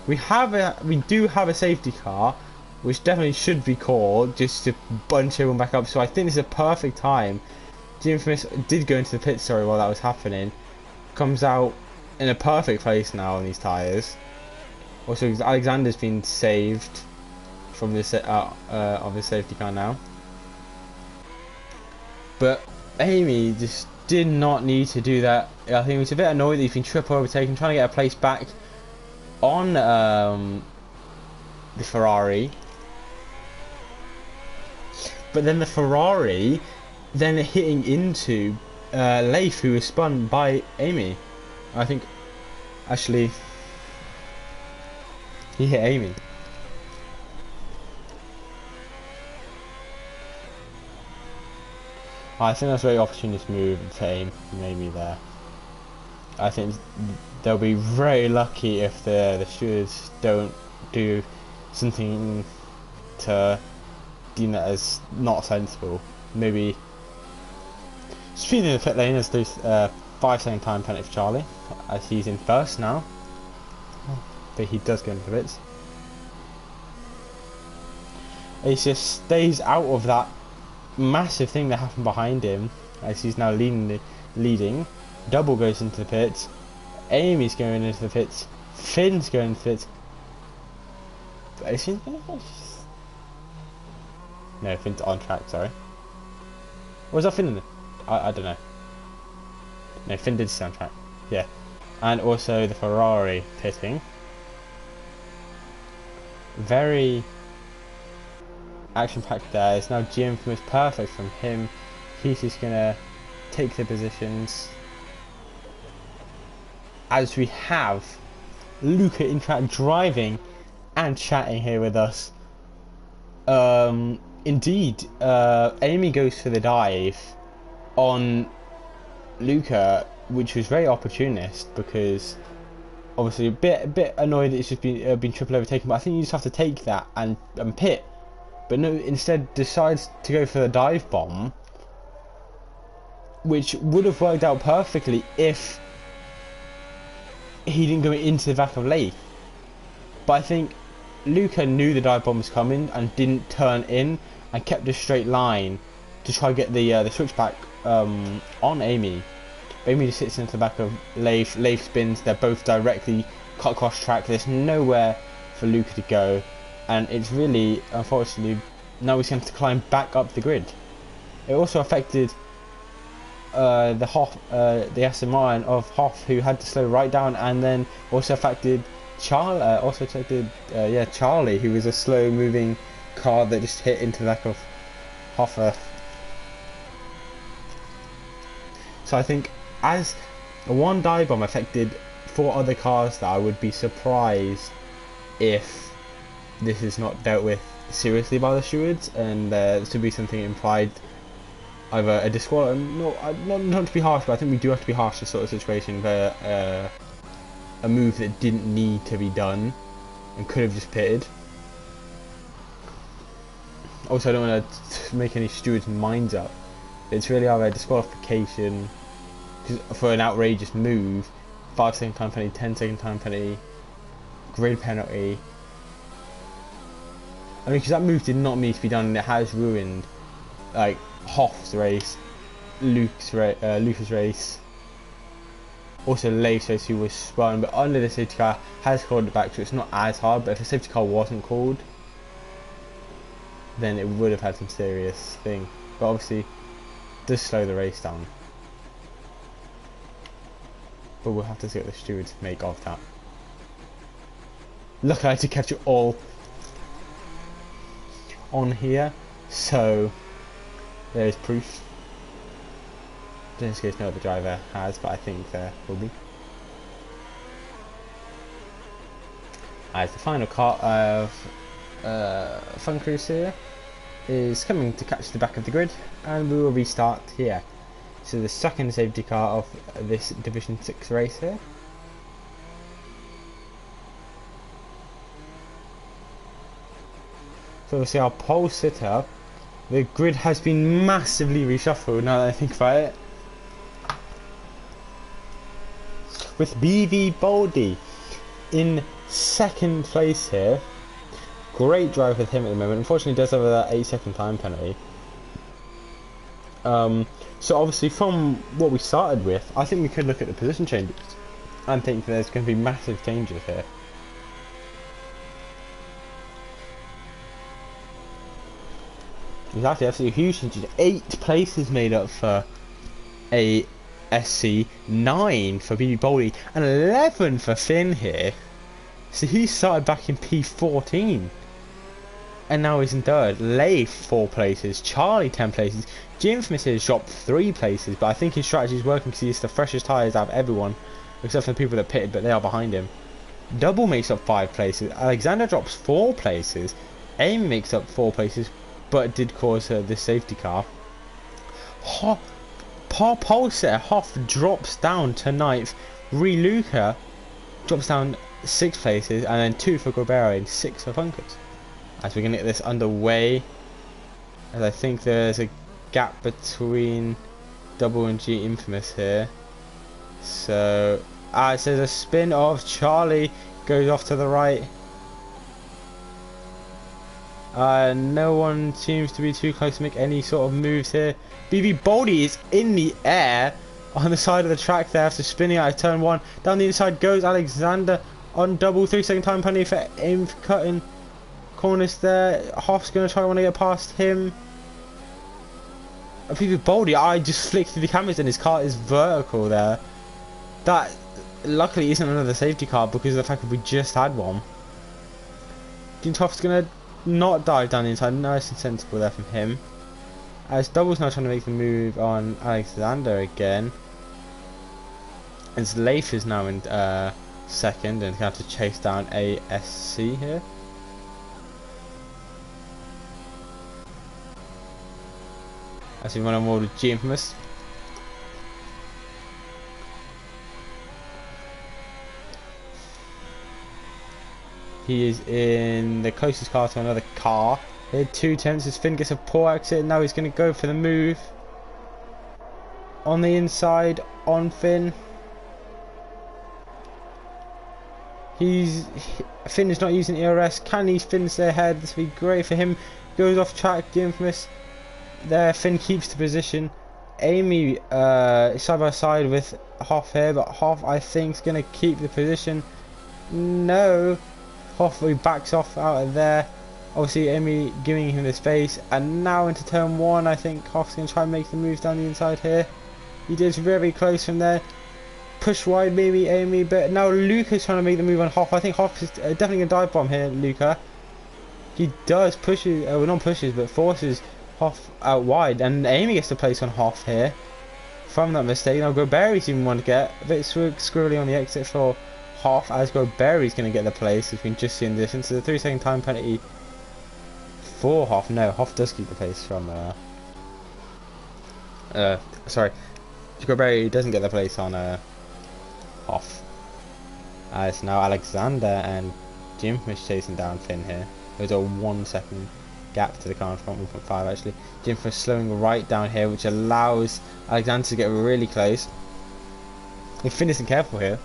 We do have a safety car, which definitely should be called just to bunch everyone back up. So I think this is a perfect time. The Infamous did go into the pit, sorry, while that was happening. Comes out in a perfect place now on these tyres. Also, Alexander's been saved from this of his safety car now. But Amy just did not need to do that. I think he was a bit annoyed that he's been triple overtaken, trying to get a place back on the Ferrari. But then the Ferrari then hitting into Leif, who was spun by Amy. I think actually he hit Amy. I think that's a very opportunist move for Amy there. I think they'll be very lucky if the stewards don't do something to deem that as not sensible. Maybe speeding in the pit lane as those 5-second time penalty for Charlie, as he's in first now. But he does go into the pits. He just stays out of that massive thing that happened behind him, as he's now leading. Double goes into the pits. Amy's going into the pits. Finn's going into the pits. But is Finn going to finish? No, Finn's on track, sorry. Or was that Finn in the... I don't know. No, Finn did stay on track. Yeah. And also the Ferrari pitting. Very action-packed there. It's now GM was perfect from him. He's just going to take the positions. As we have Luca in track driving and chatting here with us. Indeed, Amy goes for the dive on Luca, which was very opportunist, because obviously a bit annoyed that it's just been triple overtaken. But I think you just have to take that and pit. But no, instead decides to go for the dive bomb, which would have worked out perfectly if he didn't go into the back of Leif. But I think Luca knew the dive bomb was coming and didn't turn in and kept a straight line to try to get the switchback on Amy. Amy just sits into the back of Leif. Leif spins. They're both directly cut across track. There's nowhere for Luca to go, and it's really, unfortunately, now he's going to climb back up the grid. It also affected the Aston Martin of Hoff, who had to slow right down, and then also affected Charlie, who was a slow moving car that just hit into the back of Hoffa. So I think as one dive bomb affected 4 other cars, that I would be surprised if this is not dealt with seriously by the stewards, and there should be something implied, either a disqual. Not to be harsh, but I think we do have to be harsh in sort of situation where a move that didn't need to be done and could have just pitted. Also, I don't want to make any stewards' minds up. It's really either a disqualification for an outrageous move, 5-second time penalty, 10-second time penalty, grid penalty. I mean, because that move did not need to be done, and it has ruined like Hoff's race, Luke's race, also Leigh's race, who was spun, but under the safety car has called it back, so it's not as hard. But if the safety car wasn't called, then it would have had some serious thing. But obviously, it does slow the race down. But we'll have to see what the stewards make of that. Luckily, I had to catch it all on here, so there's proof. In this case, no other driver has, but I think there will be. As the final car of Fun Cruise here is coming to catch the back of the grid, and we will restart here. So the second safety car of this Division 6 race here. So obviously our pole setup, the grid has been massively reshuffled now that I think about it. With BV Baldy in second place here. Great drive with him at the moment. Unfortunately, he does have that 8-second time penalty. So obviously, from what we started with, I think we could look at the position changes and think there's going to be massive changes here. Exactly, absolutely huge changes. 8 places made up for a SC, 9 for BB Boldy, and 11 for Finn here. So he started back in P14. And now he's in third. Leigh 4 places, Charlie 10 places. Infamous has dropped 3 places, but I think his strategy is working because he's the freshest tyres out of everyone, except for the people that pitted, but they are behind him. Double makes up 5 places. Alexander drops 4 places. Amy makes up 4 places, but did cause this safety car. Pole setter Hoff drops down to 9th. Luca drops down 6 places, and then 2 for Gobera and 6 for Funkers. As we're going to get this underway, as I think there's a gap between Double and G Infamous here. So, it says a spin of Charlie goes off to the right. No one seems to be too close to make any sort of moves here. BB Boldy is in the air on the side of the track there after spinning out of turn 1. Down the inside goes Alexander on double, 3-second time penalty for aim for cutting corners there. Hoff's going to try to get past him. BB Boldy, I just flicked through the cameras and his car is vertical there. That luckily isn't another safety car because of the fact that we just had one. Hoff's going to not dive down the inside. Nice and sensible there from him. As Double's now trying to make the move on Alexander again. As Leif is now in second and going to have to chase down ASC here. As we run on board with G Infamous. He is in the closest car to another car. He had 2 attempts as Finn gets a poor exit. Now he's going to go for the move. On the inside, on Finn. Finn is not using ERS. Can he finish their head? This would be great for him. Goes off track, the Infamous. There, Finn keeps the position. Amy side by side with Hoff here, but Hoff I think is going to keep the position. No. Hoff backs off out of there. Obviously Amy giving him the space, and now into turn 1 I think Hoff's going to try and make the move down the inside here. He does very close from there. Push wide maybe Amy, but now Luca's trying to make the move on Hoff. I think Hoff is definitely going to dive bomb here, Luca. He does pushes, well not pushes, but forces Hoff out wide, and Amy gets the place on Hoff here from that mistake. Now Goberry's even want to get a bit squirrely on the exit for Hoff, as Goberry's going to get the place, as we can just see in the distance. So the 3-second time penalty for Hoff. No, Hoff does keep the place from sorry, Goberry doesn't get the place on Hoff. As now Alexander and Jim is chasing down Finn here. There's a 1 second gap to the car in front, 1.5 actually. Jim is slowing right down here, which allows Alexander to get really close. If Finn isn't careful here,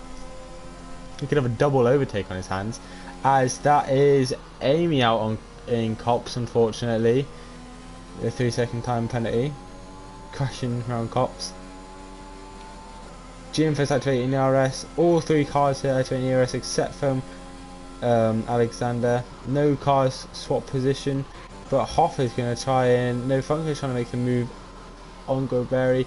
he could have a double overtake on his hands, as that is Amy out in Cops, unfortunately. The 3-second time penalty, crashing around Cops. Jim first activating ERS. All 3 cars here activating ERS except from Alexander. No cars swap position, but Hoff is going to try and Funko is trying to make the move on Goberry.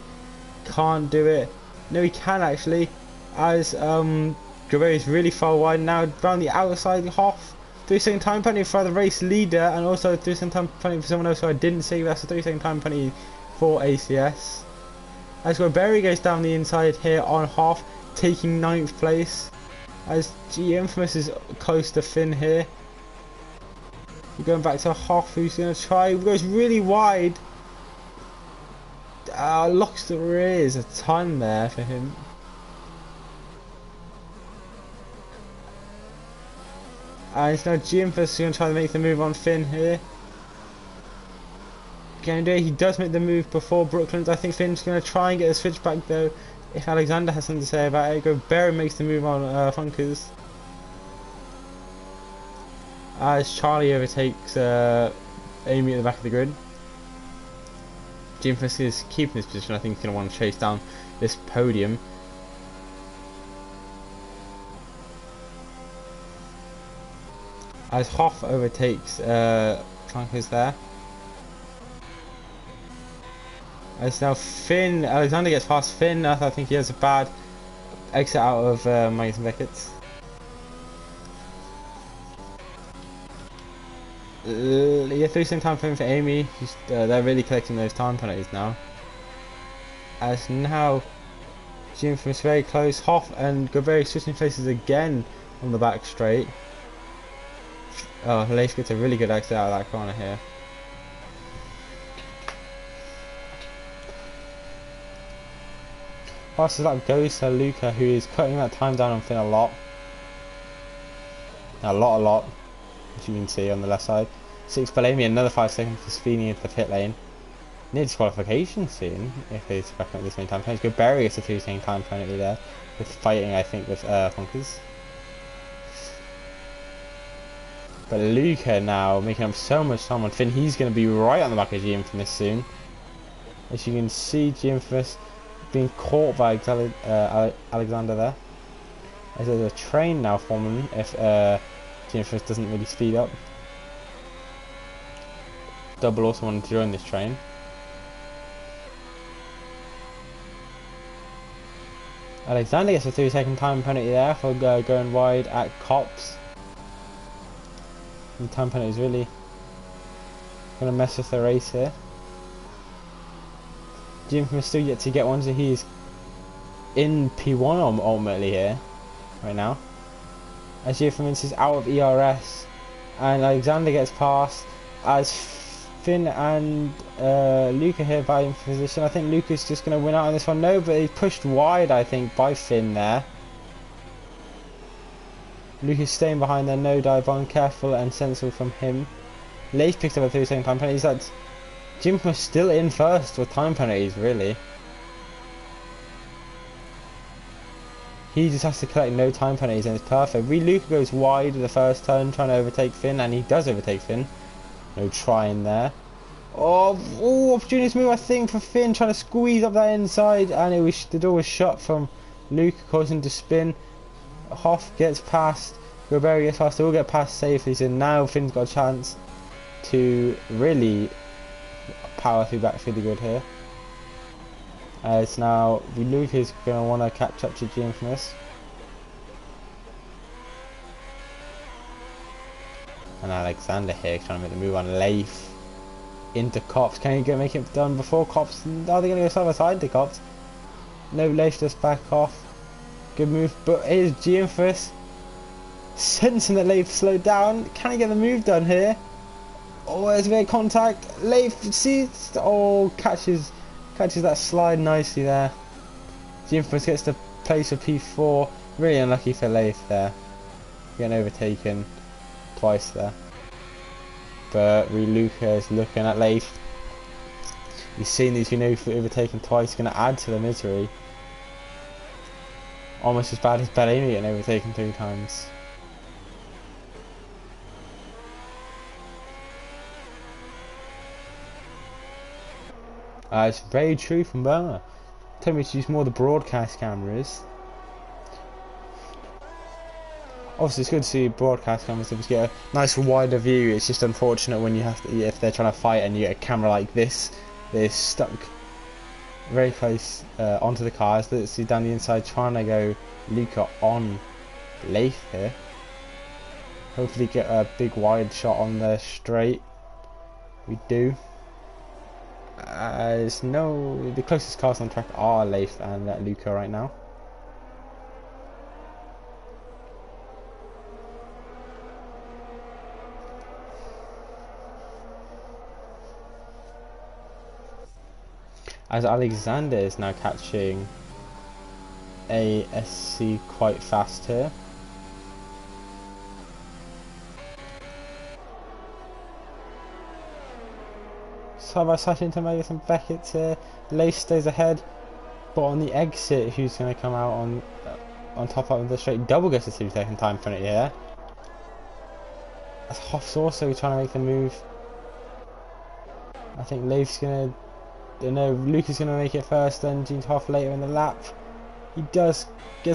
Can't do it. No, he can actually, as Goberry is really far wide now. Around the outside, Hoff. 3-second time penalty for the race leader, and also 3-second time penalty for someone else who I didn't see. That's a 3-second time penalty for ACS. As Goberry goes down the inside here on Hoff, taking 9th place. As G Infamous is close to Finn here. We're going back to Hoff, who's going to try. Goes really wide. Locks the rears a ton there for him. And it's now G Infamous going to try to make the move on Finn here. Can do it. He does make the move before Brooklyn's. I think Finn's going to try and get a switch back though, if Alexander has something to say about it. Goberry makes the move on Funkers. As Charlie overtakes Amy at the back of the grid. Jim Fisk is keeping this position. I think he's going to want to chase down this podium. As Hoff overtakes Funkers there. As now Finn, Alexander gets past Finn. I think he has a bad exit out of Magnus and Beckett's. Yeah, 3-second time frame for Amy. They're really collecting those time penalties now. As now Jim from very close. Hoff and Goberry switching places again on the back straight. Oh, Leif gets a really good exit out of that corner here. Fastest lap goes to Luca, who is cutting that time down on Finn a lot. A lot, as you can see on the left side. 6 Bellamy, another 5 seconds for Svini into the pit lane. Near disqualification soon, if they back up this many time penalties. Goberry gets a 3-second time penalty there, with fighting, I think, with Funkers. But Luca now making up so much time on Finn. He's going to be right on the back of G Infamous soon. As you can see, G Infamous being caught by Alexander there. As there's a train now forming if G Infamous doesn't really speed up. Double also wanted to join this train. Alexander gets a 3-second time penalty there for going wide at Cops. The time penalty is really going to mess with the race here. Jim can still yet to get one, so he's in P1 ultimately here, right now. As Jim is out of ERS, and Alexander gets past, as Finn and Luca here by in position. I think Luca's just going to win out on this one. No, but he's pushed wide, I think, by Finn there. Luca's staying behind there, no dive on, careful and sensible from him. Leif picks up a 3-second time penalty. That's Jim was still in first with time penalties, really. He just has to collect no time penalties and it's perfect. Luca goes wide the first turn trying to overtake Finn, and he does overtake Finn. No trying there. Oh, opportunity move I think for Finn, trying to squeeze up that inside, and the door was shut from Luca, causing him to spin. Hoff gets past, Goberry gets past, they all get past safely, so now Finn's got a chance to really power through back through the grid here. As now Luke is going to want to catch up to G Infamous. And Alexander here trying to make the move on Leif into Cops. Can he make it done before Cops? Are they going to go side by side to Cops? No, Leif just back off. Good move, but here's Gianfus sensing that Leif slowed down. Can he get the move done here? Oh, there's a bit of contact. Leif sees. Oh, catches that slide nicely there. Gianfus gets the place of P4. Really unlucky for Leif there. Getting overtaken twice there. But Luca is looking at Leif. He's seen these being overtaken twice. Going to add to the misery. Almost as bad as Bellamy getting overtaken 3 times. It's very true from Burma. Tell me to use more of the broadcast cameras. Obviously, it's good to see broadcast cameras. Just get a nice wider view. It's just unfortunate when you have to, if they're trying to fight and you get a camera like this, they're stuck very close onto the cars. Let's see down the inside, trying to go Luca on Leif here. Hopefully, get a big wide shot on the straight. We do. The closest cars on track are Leif and Luca right now. As Alexander is now catching a SC quite fast here. Side by side into Megas and Beckett here. Leif stays ahead, but on the exit, who's going to come out on top of the straight? Double gets a 2-second time penalty here. As Hoff's also trying to make the move. I think Leif's going to. No, Luke is going to make it first, then Gene Hoff later in the lap. He gets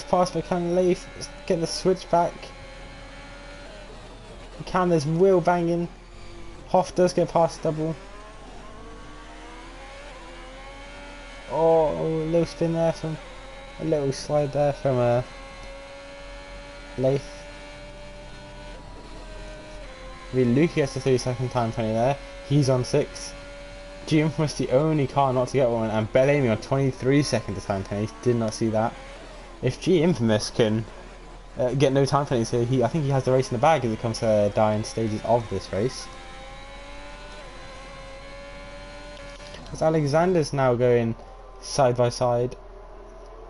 past, but can Leif get the switch back? He can. There's wheel banging. Hoff does get past double. Oh, a little spin there from a little slide there from Leif. Luke gets the 3-second time penalty there. He's on 6. GM was the only car not to get one, and Bellamy on 23-second time penalty. Did not see that. If G Infamous can get no time penalties here, I think he has the race in the bag as it comes to dying stages of this race. As Alexander's now going side by side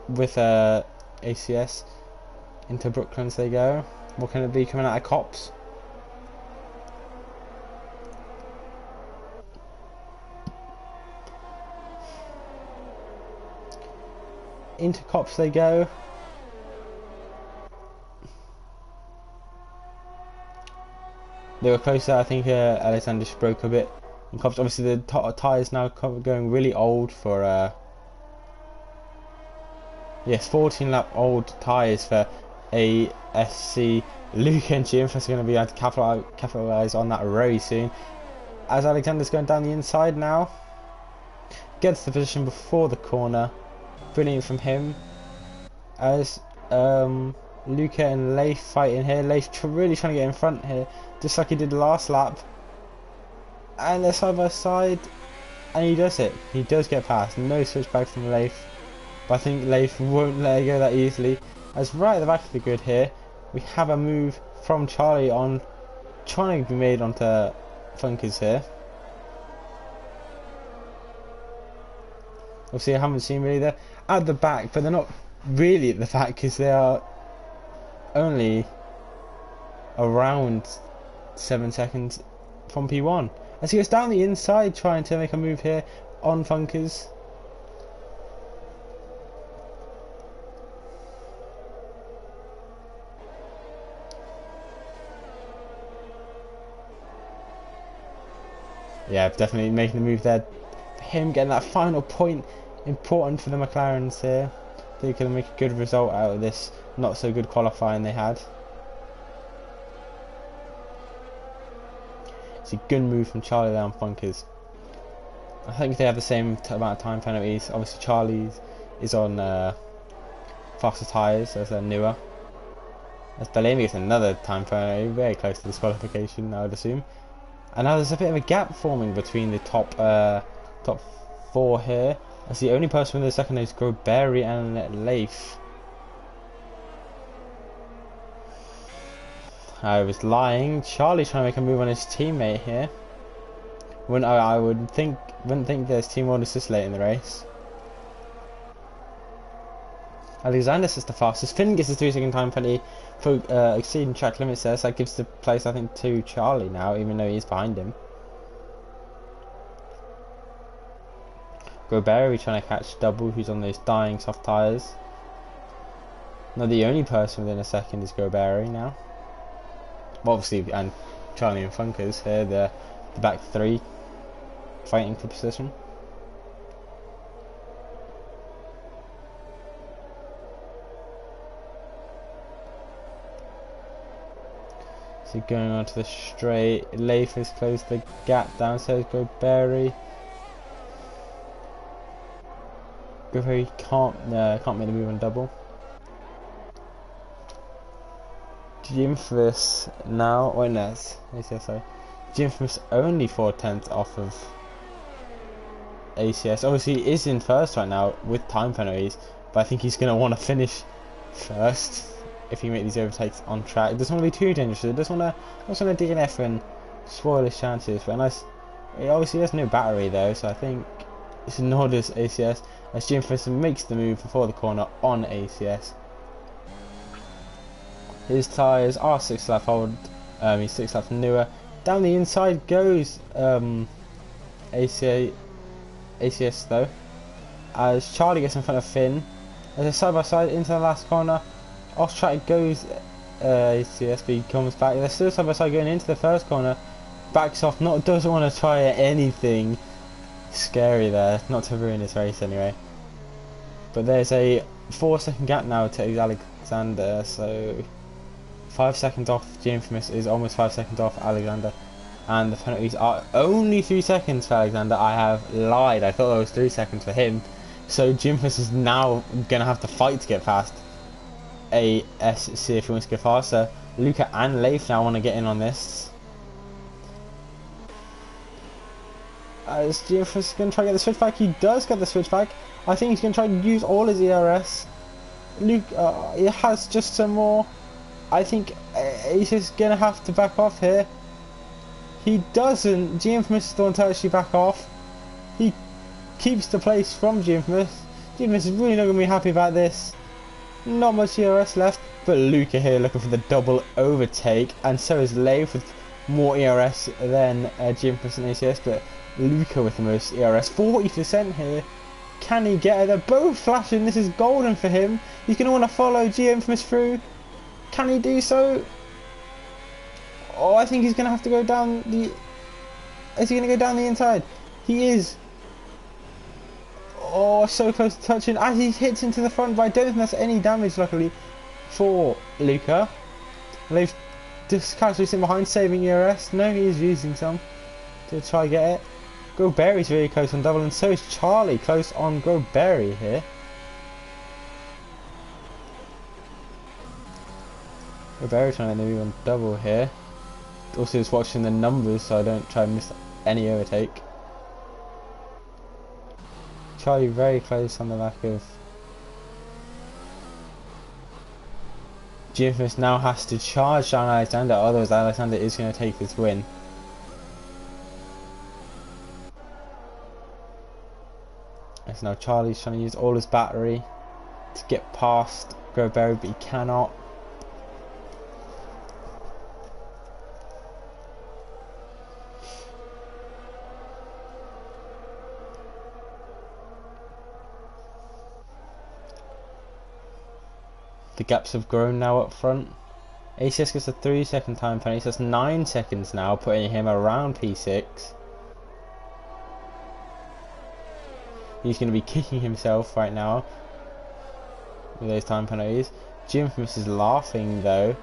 with ACS into Brooklyn as they go. What can it be coming out of Cops? Into Cops they go. They were closer. I think Alexander just broke a bit. And Cops, obviously the tyres now going really old for yes, 14 lap old tyres for ASC. Luke and Jim are going to be able to capitalise on that very soon. As Alexander's going down the inside now, gets the position before the corner. Brilliant from him. As Luca and Leif fighting here. Leif really trying to get in front here, just like he did the last lap. And they're side by side, and he does it. He does get past. No switchback from Leif, but I think Leif won't let it go that easily. As right at the back of the grid here, we have a move from Charlie on trying to be made onto Funkers here. Obviously, I haven't seen really there at the back, but they're not really at the back because they are only around 7 seconds from P1. As he goes down the inside trying to make a move here on Funkers. Yeah, definitely making the move there. Him getting that final point, important for the McLarens here. They can make a good result out of this not so good qualifying they had. It's a good move from Charlie there on Funkers. I think they have the same amount of time penalties. Obviously Charlie's is on faster tyres as they're newer. As Bellamy gets another time penalty, very close to disqualification, I would assume. And now there's a bit of a gap forming between the top four here. As the only person in the second is Grosberry and Leif. I was lying. Charlie's trying to make a move on his teammate here. I wouldn't think there's team orders this late in the race. Alexander says the fastest. Finn gets a 3-second time penalty for exceeding track limits there, so that gives the place I think to Charlie now, even though he's behind him. Grosberry trying to catch Double, who's on those dying soft tyres. Now the only person within a second is Grosberry now. Well, obviously, and Charlie and Funkers here, the back three fighting for position. So going on to the straight, Leif has closed the gap down, so is Grosberry. Grosberry can't make the move on Double. Jimfus now, oh no, sorry. Jimfus only 4/10 off of ACS. Obviously he is in first right now with time penalties, but I think he's going to want to finish first if he makes these overtakes on track. It doesn't want to be too dangerous. He doesn't want to DNF and spoil his chances. But he obviously has no battery though, so I think it's not as ACS as Jimfus makes the move before the corner on ACS. His tyres are 6 laps old, he's 6 laps newer. Down the inside goes ACS though, as Charlie gets in front of Finn. As a side by side into the last corner, off track goes ACS, but he comes back. They're still side by side going into the first corner, backs off, doesn't want to try anything scary there, not to ruin his race anyway. But there's a 4-second gap now to Alexander, so 5 seconds off Infamous is almost 5 seconds off Alexander, and the penalties are only 3 seconds for Alexander. I have lied, I thought it was 3 seconds for him. So Infamous is now going to have to fight to get past ASC if he wants to go faster. Luca and Leif now want to get in on this. Is Infamous going to try to get the switchback? He does get the switchback. I think he's going to try to use all his ERS. Luke he has just some more. I think he's just going to have to back off here. He doesn't. G-Infamous is the one to actually back off. He keeps the place from G-Infamous. G-Infamous is really not going to be happy about this. Not much ERS left. But Luca here looking for the double overtake. And so is Leif with more ERS than G-Infamous and ACS. But Luca with the most ERS. 40% here. Can he get it? They're both flashing. This is golden for him. He's going to want to follow G-Infamous through. Can he do so? Oh, I think he's going to have to go down the... Is he going to go down the inside? He is. Oh, so close to touching. As he hits into the front, but I don't think that's any damage, luckily, for Luca. They've just casually sitting behind, saving ERS. No, he is using some to try to get it. Grosberry's really close on Double, and so is Charlie close on Grosberry here. Grosberry trying to move on Double here. Also just watching the numbers so I don't try and miss any overtake. Charlie very close on the back of G-Infamous. Now has to charge down Alexander, otherwise Alexander is going to take this win. So now Charlie's trying to use all his battery to get past Grosberry, but he cannot. The gaps have grown now up front. ACS gets a 3-second time penalty, so that's 9 seconds now, putting him around P6. He's going to be kicking himself right now with those time penalties. G-Infamous is laughing though.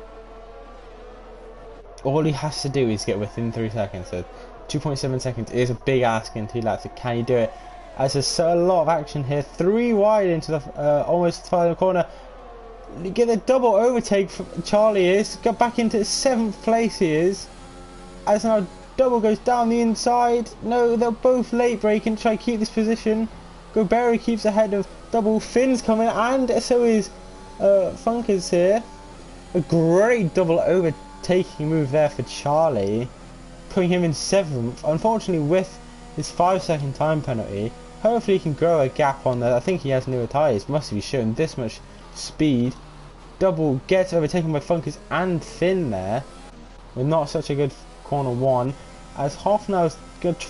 All he has to do is get within 3 seconds. So 2.7 seconds is a big ask in 2 laps. So can he do it? As there's so a lot of action here. 3 wide into the almost final corner. get a double overtake from Charlie is. Got back into 7th place he is. As now double goes down the inside. No, they're both late braking to try to keep this position. Goberry keeps ahead of double. Finn's coming and so is Funkers here. A great double overtaking move there for Charlie, putting him in 7th. Unfortunately, with his 5-second time penalty, hopefully he can grow a gap on that. I think he has newer tyres. Must be showing this much speed. Double gets overtaken by Funkers and Finn there, with not such a good corner 1. As Hoff now is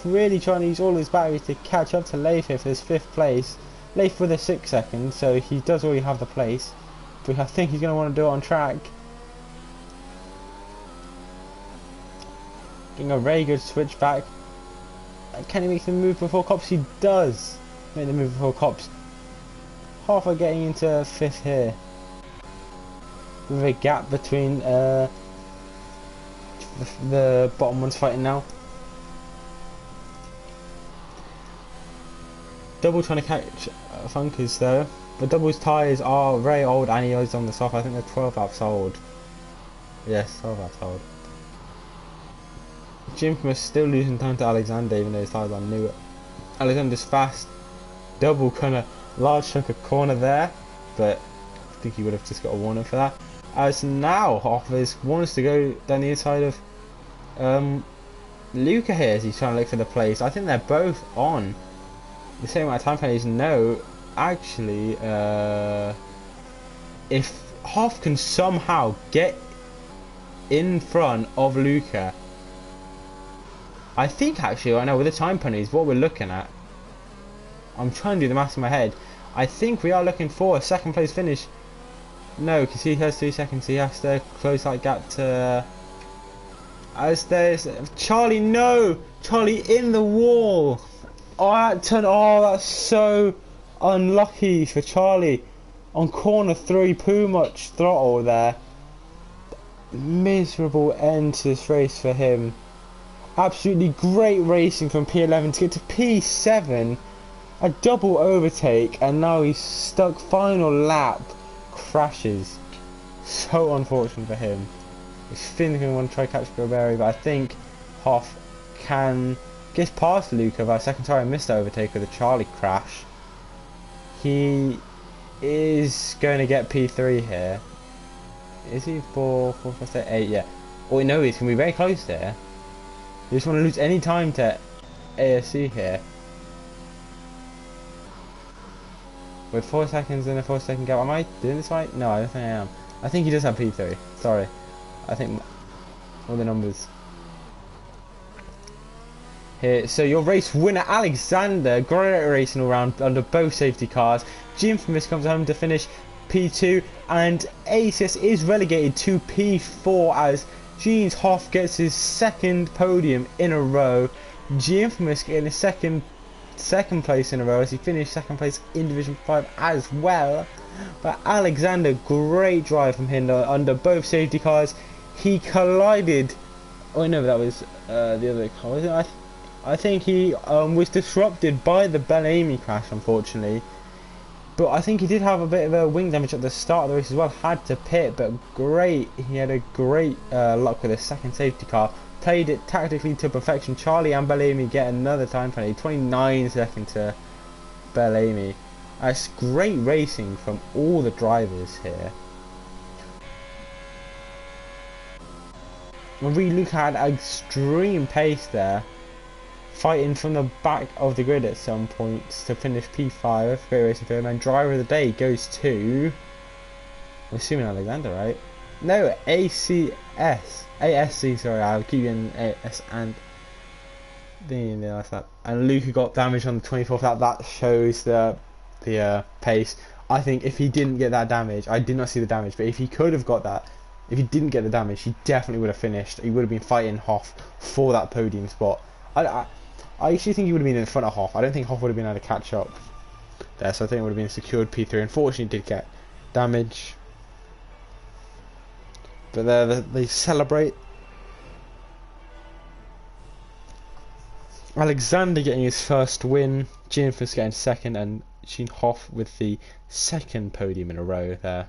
really trying to use all his batteries to catch up to Leif here for his 5th place. Leif with a 6 seconds, so he does already have the place. But I think he's going to want to do it on track. Getting a very good switch back. Can he make the move before Cops? He does make the move before Cops. Hoff are getting into 5th here, with a gap between the bottom ones fighting now. Double trying to catch Funkers though, but Double's tyres are very old and he is on the soft. I think they're 12 laps old. Yes, 12 laps old. Jim was still losing time to Alexander even though his tyres are new. Alexander's fast. Double kind of large chunk of corner there, but I think he would have just got a warning for that. As now Hoffers wants to go down the inside of Luca here as he's trying to look for the place. I think they're both on the same amount of time penalties. No, actually, if Hoff can somehow get in front of Luca, I think actually, I know with the time penalties, what we're looking at, I'm trying to do the maths in my head, I think we are looking for a 2nd place finish. No, because he has 3 seconds, he has to close that gap to... As there's... Charlie, no! Charlie in the wall! Oh, that's so unlucky for Charlie. On corner 3, too much throttle there. Miserable end to this race for him. Absolutely great racing from P11 to get to P7. A double overtake and now he's stuck final lap. Crashes. So unfortunate for him. His Finn's going to want to try to catch Goberry, but I think Hoff can get past Luca by a second time. I missed that overtake with a Charlie crash. He is going to get P3 here. Is he 4, 5, 6, 8? Yeah. All we know is he can be very close there. You just want to lose any time to ASC here. With 4 seconds and a 4-second gap. Am I doing this right? No, I don't think I am. I think he does have P3. Sorry. I think all the numbers. Here, so your race winner Alexander, great racing all round under both safety cars. Jim from this comes home to finish P2 and ACS is relegated to P4 as Jeans Hoff gets his 2nd podium in a row. Jim from this getting his second place in a row as he finished 2nd place in Division 5 as well. But Alexander, great drive from him under both safety cars. He collided. Oh no, that was the other car, wasn't it? I think he was disrupted by the Bellamy crash, unfortunately. But I think he did have a bit of a wing damage at the start of the race as well. Had to pit, but great. He had a great luck with his 2nd safety car. Played it tactically to perfection. Charlie and Bellamy get another time penalty. 29 seconds to Bellamy. That's great racing from all the drivers here. Marie Luke had extreme pace there, fighting from the back of the grid at some points to finish P5. Great racing for him. And driver of the day goes to, I'm assuming Alexander, right? No, ASC, sorry, I'll keep in AS and the lap. And Luca got damage on the 24th lap. That shows the pace. I think if he didn't get that damage, I did not see the damage, but if he could have got that, if he didn't get the damage, he definitely would have finished. He would have been fighting Hoff for that podium spot. I actually think he would have been in front of Hoff. I don't think Hoff would have been able to catch up there, so I think it would have been a secured P3. Unfortunately, he did get damage. But there they celebrate. Alexander getting his 1st win, Jennifer's getting 2nd, and Sheen Hoff with the 2nd podium in a row there.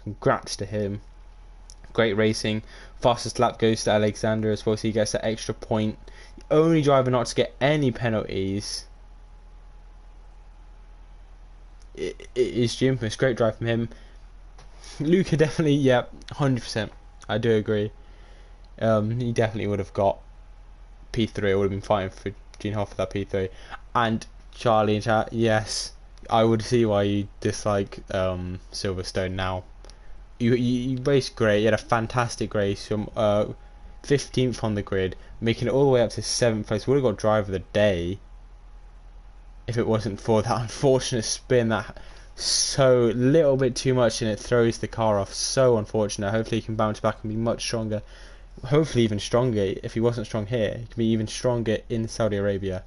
congrats to him. Great racing. Fastest lap goes to Alexander as well, so he gets that extra point. The only driver not to get any penalties is Jim. It's great drive from him. Luca definitely, yeah, 100%. I do agree. He definitely would have got P3. It would have been fine for Gene Hoff for that P3. And Charlie and chat, yes, I would see why you dislike Silverstone now. You raced great. You had a fantastic race from 15th on the grid, making it all the way up to 7th place. Would have got driver of the day if it wasn't for that unfortunate spin that so little bit too much and it throws the car off. So unfortunate. Hopefully he can bounce back and be much stronger. Hopefully even stronger. If he wasn't strong here, he can be even stronger in Saudi Arabia.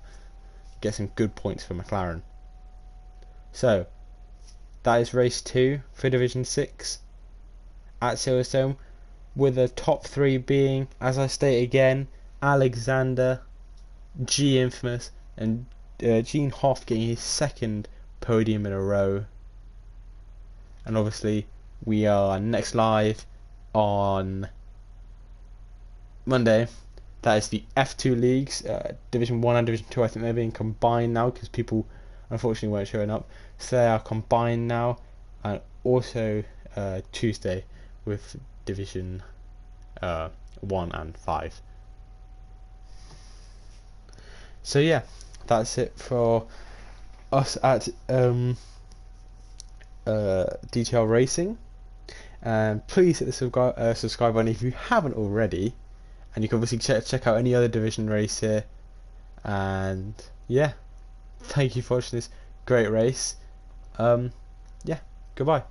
Get some good points for McLaren. So that is race 2 for Division 6 at Silverstone, with the top 3 being, as I state again, Alexander, G Infamous, and Gene Hoff getting his 2nd podium in a row. And obviously we are next live on Monday. That is the F2 leagues, Division 1 and Division 2. I think they're being combined now because people unfortunately weren't showing up, so they are combined now. And also Tuesday with Division 1 and 5. So yeah, that's it for us at DTR Racing. And please hit the subscribe button if you haven't already. And you can obviously check out any other division race here. And yeah, thank you for watching this great race. Yeah, goodbye.